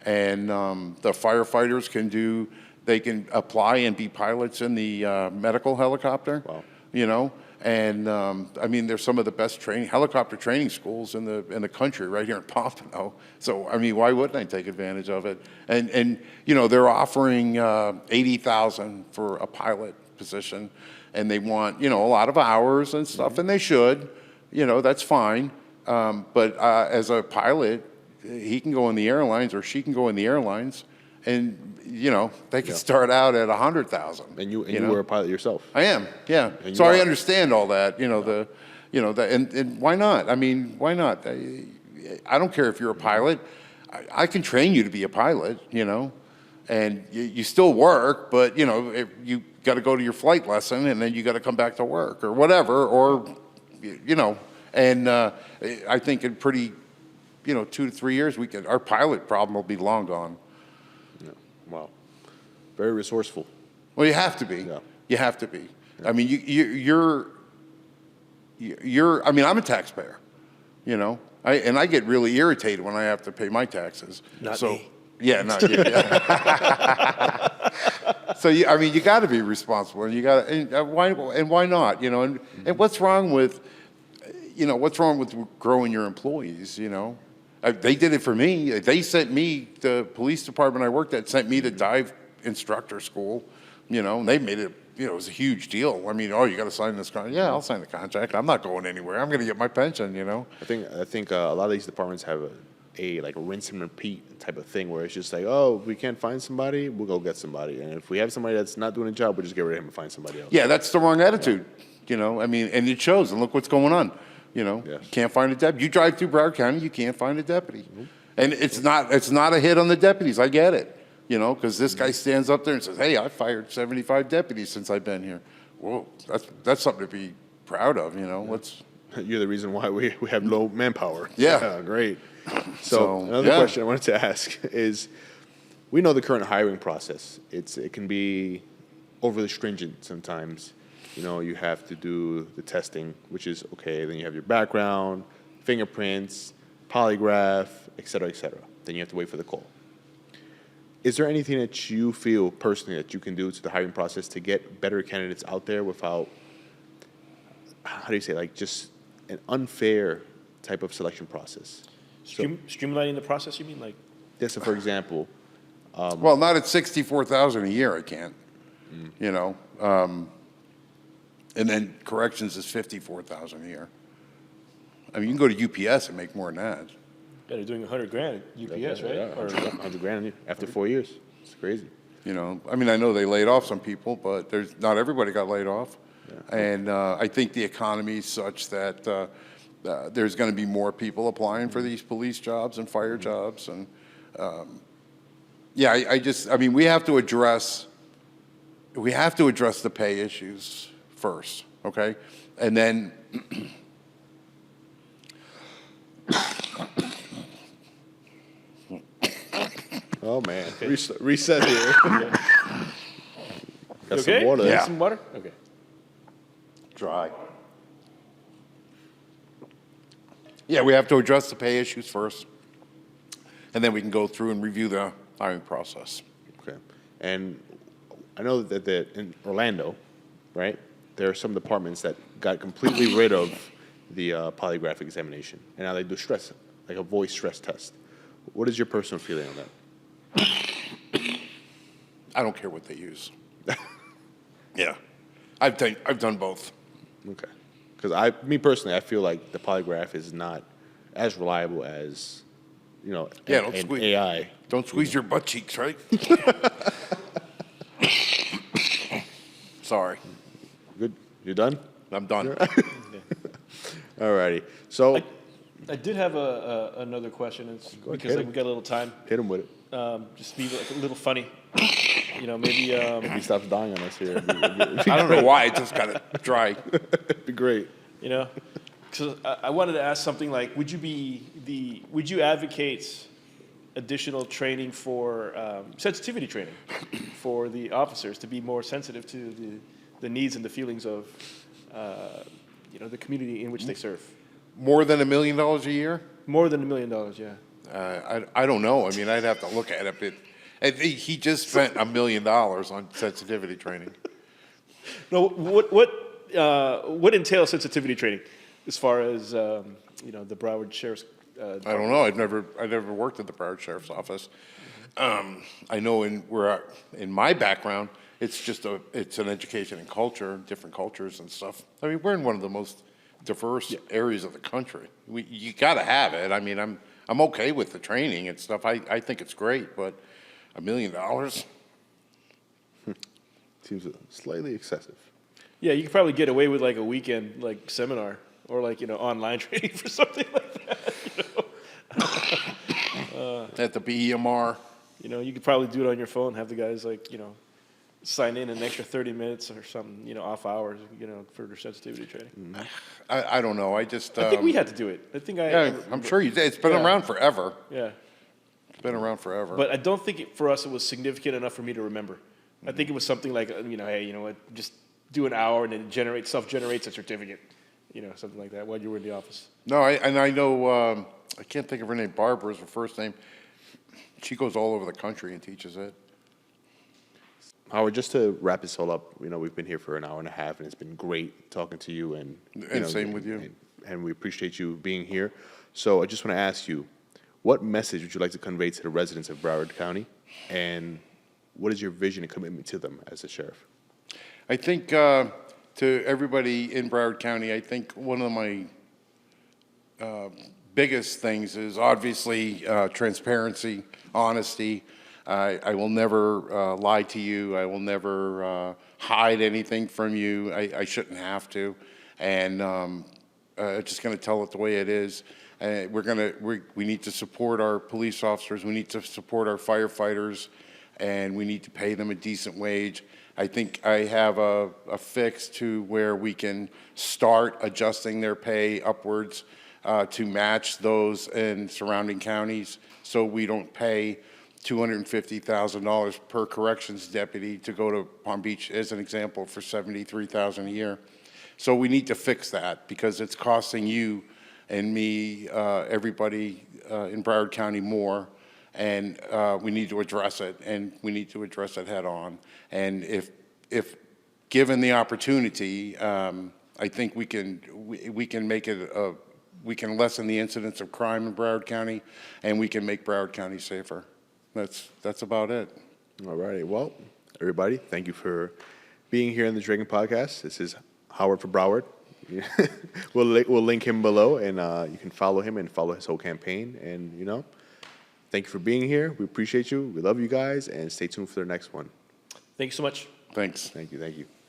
And the firefighters they can apply and be pilots in the medical helicopter. Wow. You know, and I mean, there's some of the best helicopter training schools in the country right here in Pompano. So I mean, why wouldn't I take advantage of it? And you know, they're offering $80,000 for a pilot position, and they want, you know, a lot of hours and stuff, and they should, you know, that's fine. But as a pilot, he can go in the airlines or she can go in the airlines, and you know, they can start out at $100,000. And you know? were a pilot yourself. I am, yeah. And So you I are. understand all that, you know, and why not? I mean, why not? I don't care if you're a pilot. I can train you to be a pilot, you know, and you still work, but, you know, you got to go to your flight lesson and then you got to come back to work or whatever, or, you know, and I think in pretty, you know, 2 to 3 years, our pilot problem will be long gone. Yeah. Wow. Very resourceful. Well, you have to be. Yeah. You have to be. I mean, I mean, I'm a taxpayer, you know, and I get really irritated when I have to pay my taxes. Not so, me. Yeah, not you. Yeah. So, I mean, you got to be responsible, and you got to, why not, you know, and what's wrong with, you know, what's wrong with growing your employees, you know? They did it for me. They sent me, the police department I worked at sent me to dive instructor school, you know, and they made it, you know, it was a huge deal. I mean, oh, you got to sign this contract. Yeah, I'll sign the contract. I'm not going anywhere. I'm going to get my pension, you know. I think a lot of these departments have a like rinse and repeat type of thing where it's just like, oh, if we can't find somebody, we'll go get somebody, and if we have somebody that's not doing a job, we'll just get rid of him and find somebody else. Yeah, that's the wrong attitude, you know. I mean, and it shows. And look what's going on. You know, Yes. you can't find a deputy. You drive through Broward County, you can't find a deputy, and it's not a hit on the deputies. I get it, you know, because this guy stands up there and says, "Hey, I fired 75 deputies since I've been here." Whoa, that's something to be proud of, you know. Let's. You're the reason why we have low manpower. Yeah. Great. So another question I wanted to ask is, we know the current hiring process. It can be overly stringent sometimes. You know, you have to do the testing, which is okay. Then you have your background, fingerprints, polygraph, et cetera, et cetera. Then you have to wait for the call. Is there anything that you feel personally that you can do to the hiring process to get better candidates out there without, how do you say, like just an unfair type of selection process? Streamlining the process, you mean? Like, Yeah, so for example, Well, not at 64,000 a year, I can't, you know. And then corrections is 54,000 a year. I mean, you can go to UPS and make more than that. Yeah, they're doing 100 grand at UPS, right? Yeah, Or 100 grand after 4 years. It's crazy. You know, I mean, I know they laid off some people, but not everybody got laid off. Yeah. And I think the economy is such that there's going to be more people applying for these police jobs and fire jobs. And yeah, I mean, we have to address the pay issues first, okay? And then Oh, man. Reset here. Got some okay? water there. Yeah. Some water? Okay. dry. Yeah, we have to address the pay issues first, and then we can go through and review the hiring process. Okay. And I know that in Orlando, right, there are some departments that got completely rid of the polygraph examination, and now they do stress, like a voice stress test. What is your personal feeling on that? I don't care what they use. Yeah, I've done both. Okay. Because me personally, I feel like the polygraph is not as reliable as, Yeah, an AI. Don't squeeze your butt cheeks, right? Sorry, Good. You done? I'm done. Alrighty. So I did have another question. It's because ahead. we got a little time. hit him with it. Just be like a little funny. Maybe If he stops dying on us here, I don't know why, it just got dry. it'd be great. because I wanted to ask something like, would you advocate additional training for sensitivity training for the officers to be more sensitive to the needs and the feelings of the community in which they serve? More than $1 million a year? More than $1 million, yeah. I don't know. I mean, I'd have to look at it. But he just spent $1 million on sensitivity training. No, what entails sensitivity training, as far as the Broward Sheriff's? I don't know. I've never worked at the Broward Sheriff's Office. I know in my background, it's an education and culture, different cultures and stuff. I mean, we're in one of the most diverse areas of the country. You got to have it. I mean, I'm okay with the training and stuff. I think it's great, but $1 million? Seems slightly excessive. Yeah, you could probably get away with like a weekend seminar or online training for something like that. At the BEMR. You could probably do it on your phone. Have the guys sign in an extra 30 minutes or something, off hours, for their sensitivity training. I don't know. I think we had to do it. I think I'm sure you did. It's been around forever. Yeah. It's been around forever. But I don't think for us it was significant enough for me to remember. I think it was something like, hey, you know what, just do an hour and then self-generates a certificate, something like that while you were in the office. No, I know, I can't think of her name. Barbara is her first name. She goes all over the country and teaches it. Howard, just to wrap this all up, we've been here for an hour and a half, and it's been great talking to you. And same with you. And we appreciate you being here. So I just want to ask you, what message would you like to convey to the residents of Broward County, and what is your vision and commitment to them as a sheriff? I think to everybody in Broward County, I think one of my biggest things is obviously transparency, honesty. I will never lie to you. I will never hide anything from you. I shouldn't have to. And just going to tell it the way it is. We need to support our police officers. We need to support our firefighters, and we need to pay them a decent wage. I think I have a fix to where we can start adjusting their pay upwards to match those in surrounding counties, so we don't pay $250,000 per corrections deputy to go to Palm Beach, as an example, for $73,000 a year. So we need to fix that, because it's costing you and me, everybody in Broward County more, and we need to address it, and we need to address it head on. And if given the opportunity, I think we can make it we can lessen the incidence of crime in Broward County, and we can make Broward County safer. That's about it. All righty. Well, everybody, thank you for being here in the Draken podcast. This is Howard for Broward. We'll link him below, and you can follow him and follow his whole campaign. And, thank you for being here. We appreciate you. We love you guys, and stay tuned for the next one. Thank you so much. Thanks. Thank you.